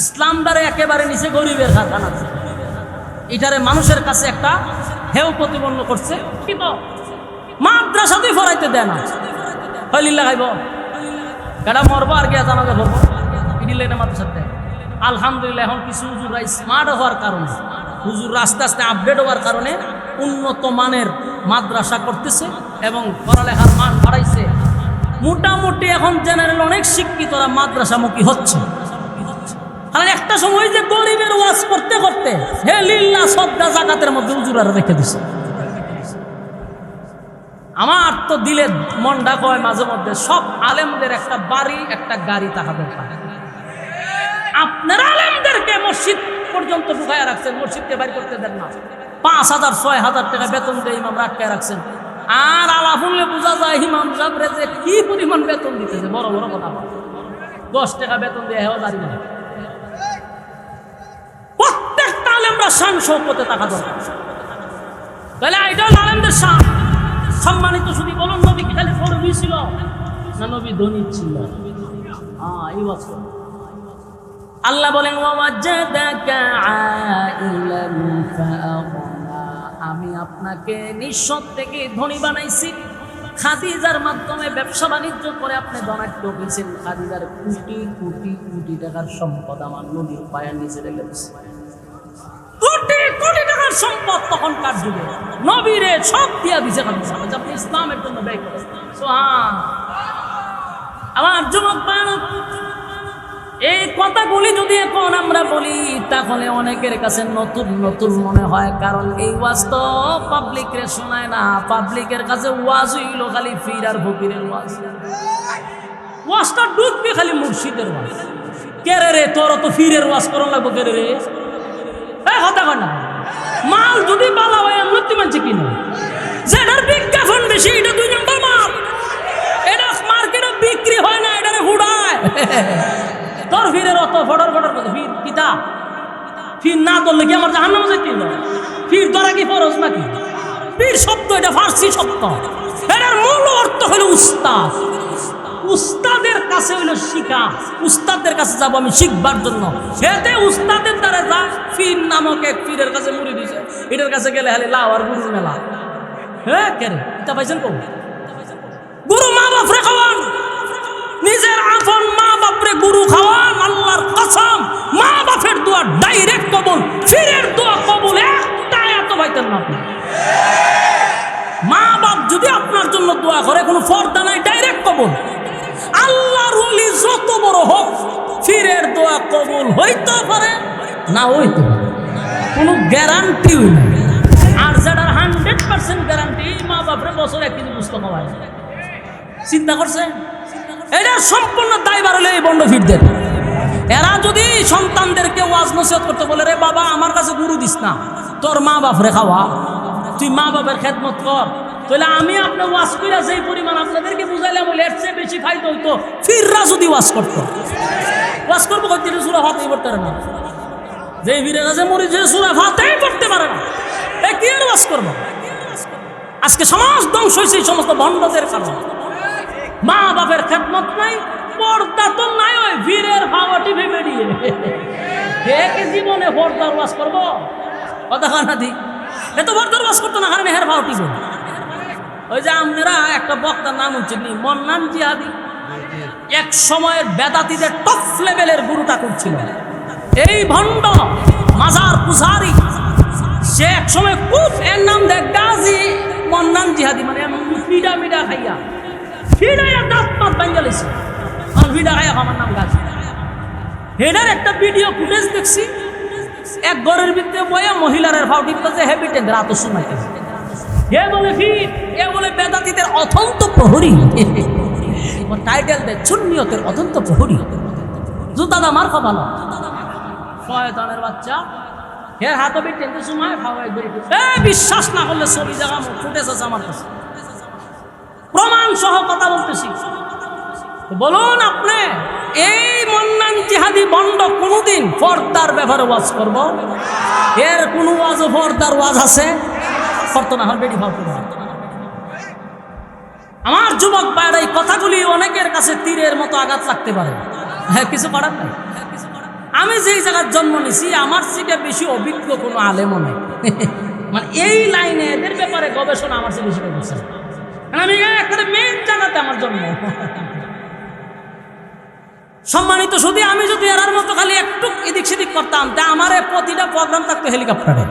ইসলাম দ্বারা একেবারে নিচে গরিবের কারখানা, এটারে মানুষের কাছে একটা হেউ প্রতিপন্ন করছে, কিন্তু মাদ্রাসাতেই ফরাইতে দেয় না। হলিল্লা খাইব এটা মরবো আর গিয়া জানাজা করবো, ইডিলে না মাদ্রাসাতে। আলহামদুলিল্লাহ এখন কিছু হুজুররা স্মার্ট হওয়ার কারণে, হুজুররা আস্তে আস্তে আপডেট হওয়ার কারণে উন্নত মানের মাদ্রাসা করতেছে এবং পড়ালেখার মান বাড়াইছে। মোটামুটি এখন জেনারেল অনেক শিক্ষিতরা মাদ্রাসামুখী হচ্ছে। কারণ একটা সময় যে গরিবের ওয়াজ করতে করতে হে লিল্লাহ সদ্গা জাকাতের মধ্যে হুজুরা রেখে দিছে। আমার তো দিলে মনটা কয় মাঝে মধ্যে সব আলেমদের একটা বাড়ি একটা গাড়ি থাকা দরকার। আপনারা আলেমদেরকে মসজিদ পর্যন্ত ঢুকাইয়া রাখছেন, মসজিদকে বাড়ি করতে দেন না, 5,000 6,000 টাকা বেতন দিয়ে ইমাম আটকায় রাখছেন। আর আলাফুল্লে বোঝা যায় ইমাম সাহেবরে যে কি পরিমাণ বেতন দিতেছে, বড় বড় কথা, 10 টাকা বেতন দিয়ে হেও দাঁড়ি না। প্রত্যেকটা আলেমরা শান শৌকতে থাকা দরকার। তাহলে এটা আলেমদের শান সম্মানিত। শুধু বলুন নবী কি খালি ফরবি ছিল না নবী ধনী ছিল? এই বছর আল্লাহ বলেন ওয়াজাদাকা আইলান ফাআগনা, আমি আপনাকে নিঃস্ব থেকে ধনী বানাইছি। খাদিজার মাধ্যমে ব্যবসা বাণিজ্য করে আপনি ধনাঢ্য হয়েছেন। খাদিজার কোটি কোটি কোটি টাকার সম্পদ আমার নবীর পায়ের নিচে রেখে দিচ্ছে। কোটি কোটি টাকার সম্পদ তখনকার যুগে নবীরে সব দিয়া দিছে খাদিজা, আপনি ইসলামের জন্য ব্যয় করেন। আমার যুবক ভাইরা, এই কথাগুলি যদি এখন আমরা বলি তাহলে অনেকের কাছে নতুন নতুন মনে হয়, কারণ এই ওয়াজ তো পাবলিকরে শোনায় না। পাবলিকের কাছে ওয়াজ হইল খালি ফির আর ফকিরের ওয়াজ। ওয়াজটা ঢুকবে খালি মুর্শিদের ওয়াজ। কেরে রে তোর তো ফিরের ওয়াজ করার লাগবো, কেরে রে কথা কয় না। মাল যদি বালা হয় উন্নতি মানছে কিনা, যেটার বিজ্ঞাপন বেশি এটা 2 নম্বর মাল, এটা মার্কেটে বিক্রি হয় না, এটা হুড়ায়। তোর ফিরের অত ফটর ফটর কত ফির কিতা ফির না ধরলে কি আমার জাহান্নামে যেতে হবে? ফির ধরা কি ফরজ নাকি? ফির শব্দ এটা ফার্সি শব্দ, এটার মূল অর্থ হলো উস্তাদ। উস্তাদের কাছে হইল শিখা, উস্তাদের কাছে যাবো আমি শিখবার জন্য। এতে উস্তাদের দ্বারা যা ফির নামক এক ফিরের কাছে মুড়ি দিছে, এটার কাছে গেলে হালি লাউ আর গুরুর মেলা। হ্যাঁ কে রে এটা পাইছেন কো? গুরু মা বাপ রে খাওয়ান, নিজে আপন মা বাপরে গুরু খাওয়ান, আল্লাহর কসম মা বাপের দোয়া ডাইরেক্ট কবুল, ফিরের দোয়া কবুল, একটা এত পাইতেন না আপনি। মা বাপ যদি আপনার জন্য দোয়া করে, কোনো পর্দা নাই, ডাইরেক্ট কবুল। আল্লাহর ওলি যত বড় হোক, ফিরের দোয়া কবুল হইতে পারে না হইতে পারে, কোনো গ্যারান্টি নেই। আর যারা 100% গ্যারান্টি, মা বাপরে বছর 1 কেজি পুস্তক খাওয়ায়, চিন্তা করছে? এটা সম্পূর্ণ দায়ভার হলে এই বন্ড ফিরদের। এরা যদি সন্তানদেরকে ওয়াজ নসিহত করতে বলে, রে বাবা আমার কাছে গুরু দিস না, তোর মা বাপরে খাওয়া, তুই মা বাপের খেদমত কর, তাহলে আমি আপনার ওয়াজ কইরা যেই পরিমাণ আপনাদেরকে বুঝাইলাম বলে এর চেয়ে বেশি ফায়দা হইতো ফিররা যদি ওয়াজ করতো। ওয়াজ করবো কইতে সূরা ফাতিহা পড়তে পারে না, যে ফিরে গেছে মরি যে সূরা ফাতিহা পড়তে পারে না, এ কি আর ওয়াজ করবো? আজকে সমাজ ধ্বংস হয়েছে এই সমস্ত ভণ্ডদের কারণে। মা বাপের খেদমত নাই, পর্দা তো নাই, ওই ভিড়ের ভাওয়াটি ভেবে দিয়ে কে জীবনে পর্দার ওয়াজ করবো? কথা না দিক এত পর্দার ওয়াজ করতো না, কারণ হের ভাওটি বল। ওই যে আপনারা একটা বক্তার নাম হচ্ছে মন্নান জিহাদি, এক সময়ের বেদাতীদের টপ লেভেলের গুরুটা করছিল। এই ভণ্ড মাজার পূজারি, সে এক সময় খুব, এর নাম দেখ গাজী মন্নান জিহাদি, মানে ফিডা মিডা খাইয়া ফিডাইয়া দাঁত পাত বাঙ্গালিছে, আমার ফিডা খাইয়া আমার নাম গাজী। হেডার একটা ভিডিও ফুটেজ দেখছি, এক ঘরের ভিতরে বয়া মহিলার ভাউটি যে হ্যাবিটেন্ট রাত শোনাইতেছে, এ বলে ফিট, এ বলে বেদাতীদের অথন্ত প্রহরী, টাইটেল দেয় সুন্নিয়তের অথন্ত প্রহরী। জুতাদা মার খাবালো শয়তানের বাচ্চা, এর হাতে বিটেন্টে সময় খাওয়াই ধরে, বিশ্বাস না করলে ছবি জায়গা ফুটেজ আছে আমার কাছে, প্রমাণ সহ কথা বলতেছি। বলুন আপনি এই মন্নান জিহাদি বন্ড কোনদিন পর্দার ব্যাপারে ওয়াজ করব? এর কোন ওয়াজ পর্দার ওয়াজ আছে? করতো না, বেটি ভাবতো না। আমার যুবক ভাইরা এই কথাগুলি অনেকের কাছে তীরের মতো আঘাত লাগতে পারে, হ্যাঁ কিছু করার নাই। আমি যেই জায়গার জন্ম নিছি, আমার থেকে বেশি অভিজ্ঞ কোনো আলেমও নেই, মানে এই লাইনে এদের ব্যাপারে গবেষণা আমার চেয়ে বেশি করছে। আমি একটা মেন জায়গাতে আমার জন্ম। সম্মানিত শুধু আমি যদি এরার মতো খালি একটু এদিক সেদিক করতাম, তা আমার প্রতিটা প্রোগ্রাম থাকতো হেলিকপ্টারে।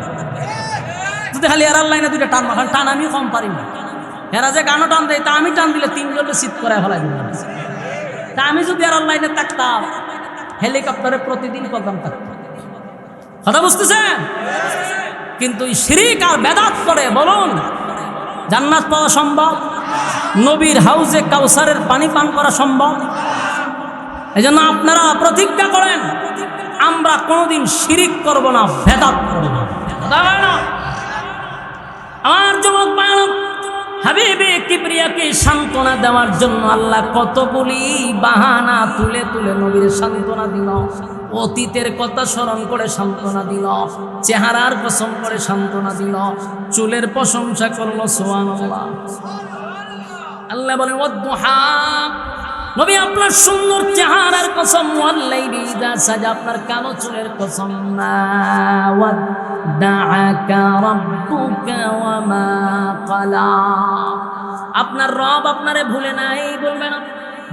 যদি খালি এরার লাইনে দুইটা টান মাখান, টান আমি কম পারি না। এরা যে গানও টান দেয়, তা আমি টান দিলে 3 জনে শীত করে ফেলাই দিল। তা আমি যদি এরার লাইনে থাকতাম, হেলিকপ্টারে প্রতিদিন প্রোগ্রাম থাকতো। কথা বুঝতেছেন? কিন্তু শিরিক আর বেদাত করে বলুন জান্নাত পাওয়া সম্ভব? নবীর হাউজে কাউসারের পানি পান করা সম্ভব? এই জন্য আপনারা প্রতিজ্ঞা করেন, আমরা কোনোদিন শিরিক করব না, বেদাত করব না। আমার যুবক ভাইরা, হাবিবে কিবরিয়াকে সান্ত্বনা দেওয়ার জন্য আল্লাহ কতগুলি বাহানা তুলে তুলে নবীর সান্ত্বনা দিল। অতীতের কথা স্মরণ করে সান্ত্বনা দিল, চেহারার কসম করে সান্ত্বনা দিল, চুলের প্রশংসা করলো। সুবহানাল্লাহ। আল্লাহ বলেন ওয়াদুহা, নবী আপনার সুন্দর চেহারার কসম, ওয়াল্লাইলি ইযা সাজা আপনার কালো চুলের কসম, মা ওয়াদ্দাআকা রাব্বুকা ওয়া মা ক্বালা, আপনার রব আপনারে ভুলে নাই, বলবে না।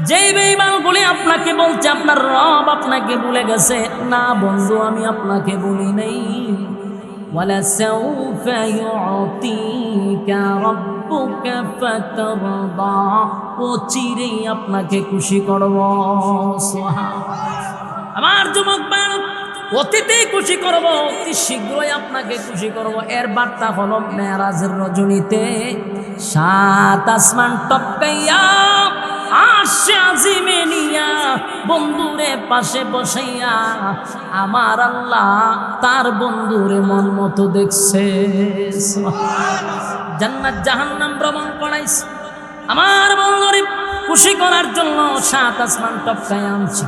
যেই বেঈমানগুলি আপনাকে বলছে আপনার রব আপনাকে ভুলে গেছে, না বন্ধু আমি আপনাকে ভুলি নাই। ওয়ালা সাউফা ইউতিকা রাব্বুকা ফাতারদা, ও চিরেই আপনাকে খুশি করব। আমার যুবক ভাইরা, অতীতেই খুশি করব, অতি শীঘ্রই আপনাকে খুশি করব। এর বার্তা হলো মেরাজের রজনীতে 7 আসমান টপকাইয়া আরশে আজিমে নিয়া বন্ধুরে পাশে বসাইয়া আমার আল্লাহ তার বন্ধুরে মন মতো দেখছে। জান্নাত জাহান্নাম ভ্রমণ করাইছে, আমার বন্ধুরে খুশি করার জন্য 7 আসমান টপকাইয়া আনছি।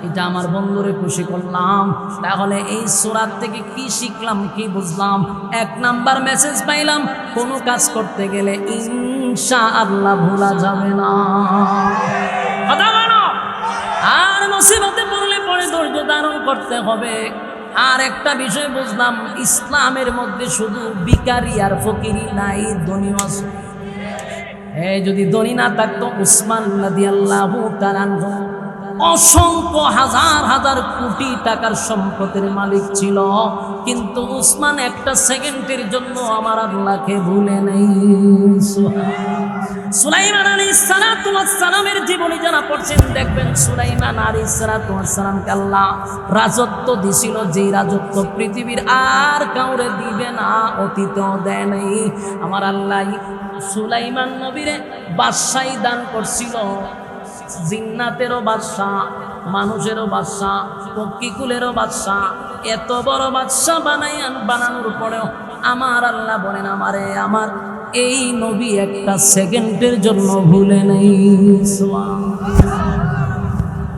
এটা আমার বন্ধুরে খুশি করলাম। তাহলে এই সূরা থেকে কি শিখলাম, কি বুঝলাম? 1 নাম্বার মেসেজ পাইলাম, কোনো কাজ করতে গেলে ইনশাআল্লাহ ভোলা যাবে না। কথা বলো। আর মুসিবতে পড়লে পরে ধৈর্য ধারণ করতে হবে। আর একটা বিষয় বুঝলাম, ইসলামের মধ্যে শুধু ভিখারি আর ফকিরি নাই, ধনী আছে। যদি ধনী না থাকতো উসমান রাদিয়াল্লাহু তাআলা আনহু অসংখ্য হাজার হাজার কোটি টাকার সম্পদের মালিক ছিল, কিন্তু উসমান একটা সেকেন্ডের জন্য আমার আল্লাহকে ভুলে নেই। সুলাইমান আলাইহিস সালামের জীবনী যারা পড়ছেন দেখবেন, সুলাইমান আলাইহিস সালামকে আল্লাহ রাজত্ব দিছিল, যে রাজত্ব পৃথিবীর আর কাউরে দিবে না, অতীতেও দেয় নাই। আমার আল্লাহ সুলাইমান নবীরে বাদশাহী দান করছিল, জিন্নাতেরও বাদশাহ, মানুষেরও বাদশাহ, পক্ষীকুলেরও বাদশাহ। এত বড় বাদশাহ বানানোর পরেও আমার আল্লাহ বলেন, আমারে আমার এই নবী একটা সেকেন্ডের জন্য ভুলে নেই।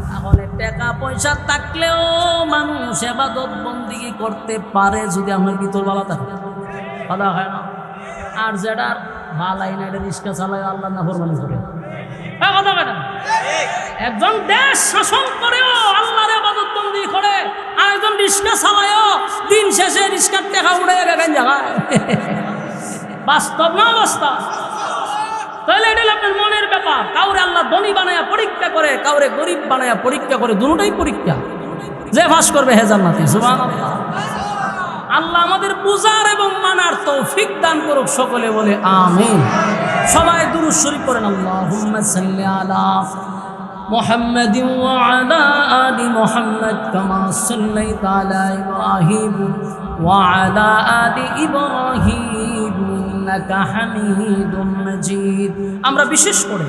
তাহলে টাকা পয়সা থাকলেও মানুষ ইবাদত বন্দেগী করতে পারে যদি আমার ভিতর ভালো থাকে, কথা হয় না। আর যেটা ভালাই না, এটা রিক্সা চালায় আল্লাহ নাফরমানি করে, কথা হয় না। একজন দেশ শাসন করেও আল্লাহর ইবাদত বন্দেগী করে, আর একজন রিক্সা চালায়ও দিন শেষে রিক্সার টাকা উড়ে গেছেন জায়গায়। বাস্তব না বাস্তব? তাহলে এটা আপনার মনের ব্যাপার। কাউরে আল্লাহ ধনী বানায়া পরীক্ষা করে, কাউরে গরিব বানায়া পরীক্ষা করে, দুটোই পরীক্ষা। যে পাস করবে হে জান্নাতি। সুবহানাল্লাহ। আল্লাহ আমাদের বুঝার এবং মানার তৌফিক দান করুক, সকলে বলে আমিন। সবাই দুরূদ শরীফ পড়েন, আল্লাহুম্মা সাল্লি আলা মুহাম্মাদিন ওয়া আলা আলি মুহাম্মাদ কামা সাল্লাইতা আলা ইব্রাহিম ওয়া আলা আলি ইব্রাহিম ইন্নাকা হামিদুম মাজিদ। আমরা বিশেষ করে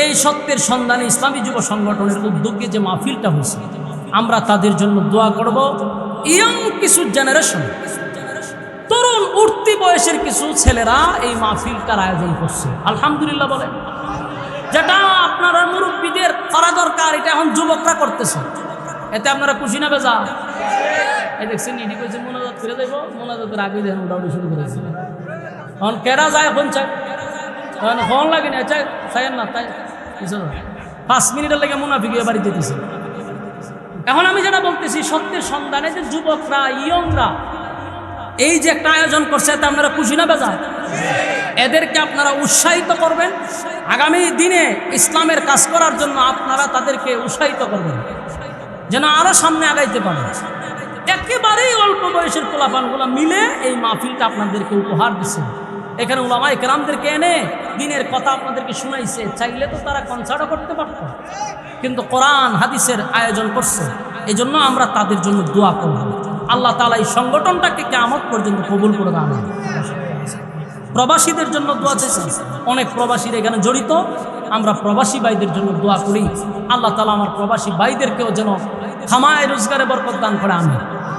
এই সত্যের সন্ধানে ইসলামী যুব সংগঠনের উদ্যোগে যে মাহফিলটা হয়েছে, আমরা তাদের জন্য দোয়া করব। ইয়ং কিছু জেনারেশন, তরুণ উঠতি বয়সের কিছু ছেলেরা এই মাহফিলটার আয়োজন করছে, আলহামদুলিল্লাহ বলে। যেটা আপনারা মুরব্বীদের করা দরকার, এটা এখন যুবকরা করতেছে। এতে আপনারা খুশি না বেজা? এই দেখছেন ইডি কইছে মোনাজাত করে যাইব, মোনাজাতের আগে দেখেন উড়াউড়ি শুরু করেছে। এখন কেরা যায় এখন চাই, ফোন লাগে না চাই চাইয়েন না, তাই 5 মিনিটের লেগে মুনাফিক বাড়ি যেতেছে। এখন আমি যেটা বলতেছি, সত্যের সন্ধানে যে যুবকরা, ইয়ংরা এই যে একটা আয়োজন করছে, এতে আপনারা খুশি না বেজা? এদেরকে আপনারা উৎসাহিত করবেন, আগামী দিনে ইসলামের কাজ করার জন্য আপনারা তাদেরকে উৎসাহিত করবেন, যেন আরো সামনে আগাইতে পারে। একেবারেই অল্প বয়সের পোলাপানগুলো মিলে এই মাহফিলটা আপনাদেরকে উপহার দিচ্ছে। এখানে উলামায়ে কেরামদেরকে এনে দিনের কথা আপনাদেরকে শুনাইছে। চাইলে তো তারা কনসার্টও করতে পারত, কিন্তু কোরআন হাদিসের আয়োজন করছে। এই জন্য আমরা তাদের জন্য দোয়া করব। আল্লাহ তাআলা এই সংগঠনটাকে কিয়ামত পর্যন্ত কবুল করে দেন। প্রবাসীদের জন্য দোয়া চাইছি, অনেক প্রবাসীরা এখানে জড়িত। আমরা প্রবাসী ভাইদের জন্য দোয়া করি, আল্লাহ তাআলা আমার প্রবাসী ভাইদেরকেও যেন খামায় রোজগারে বরকত দান করে। আমি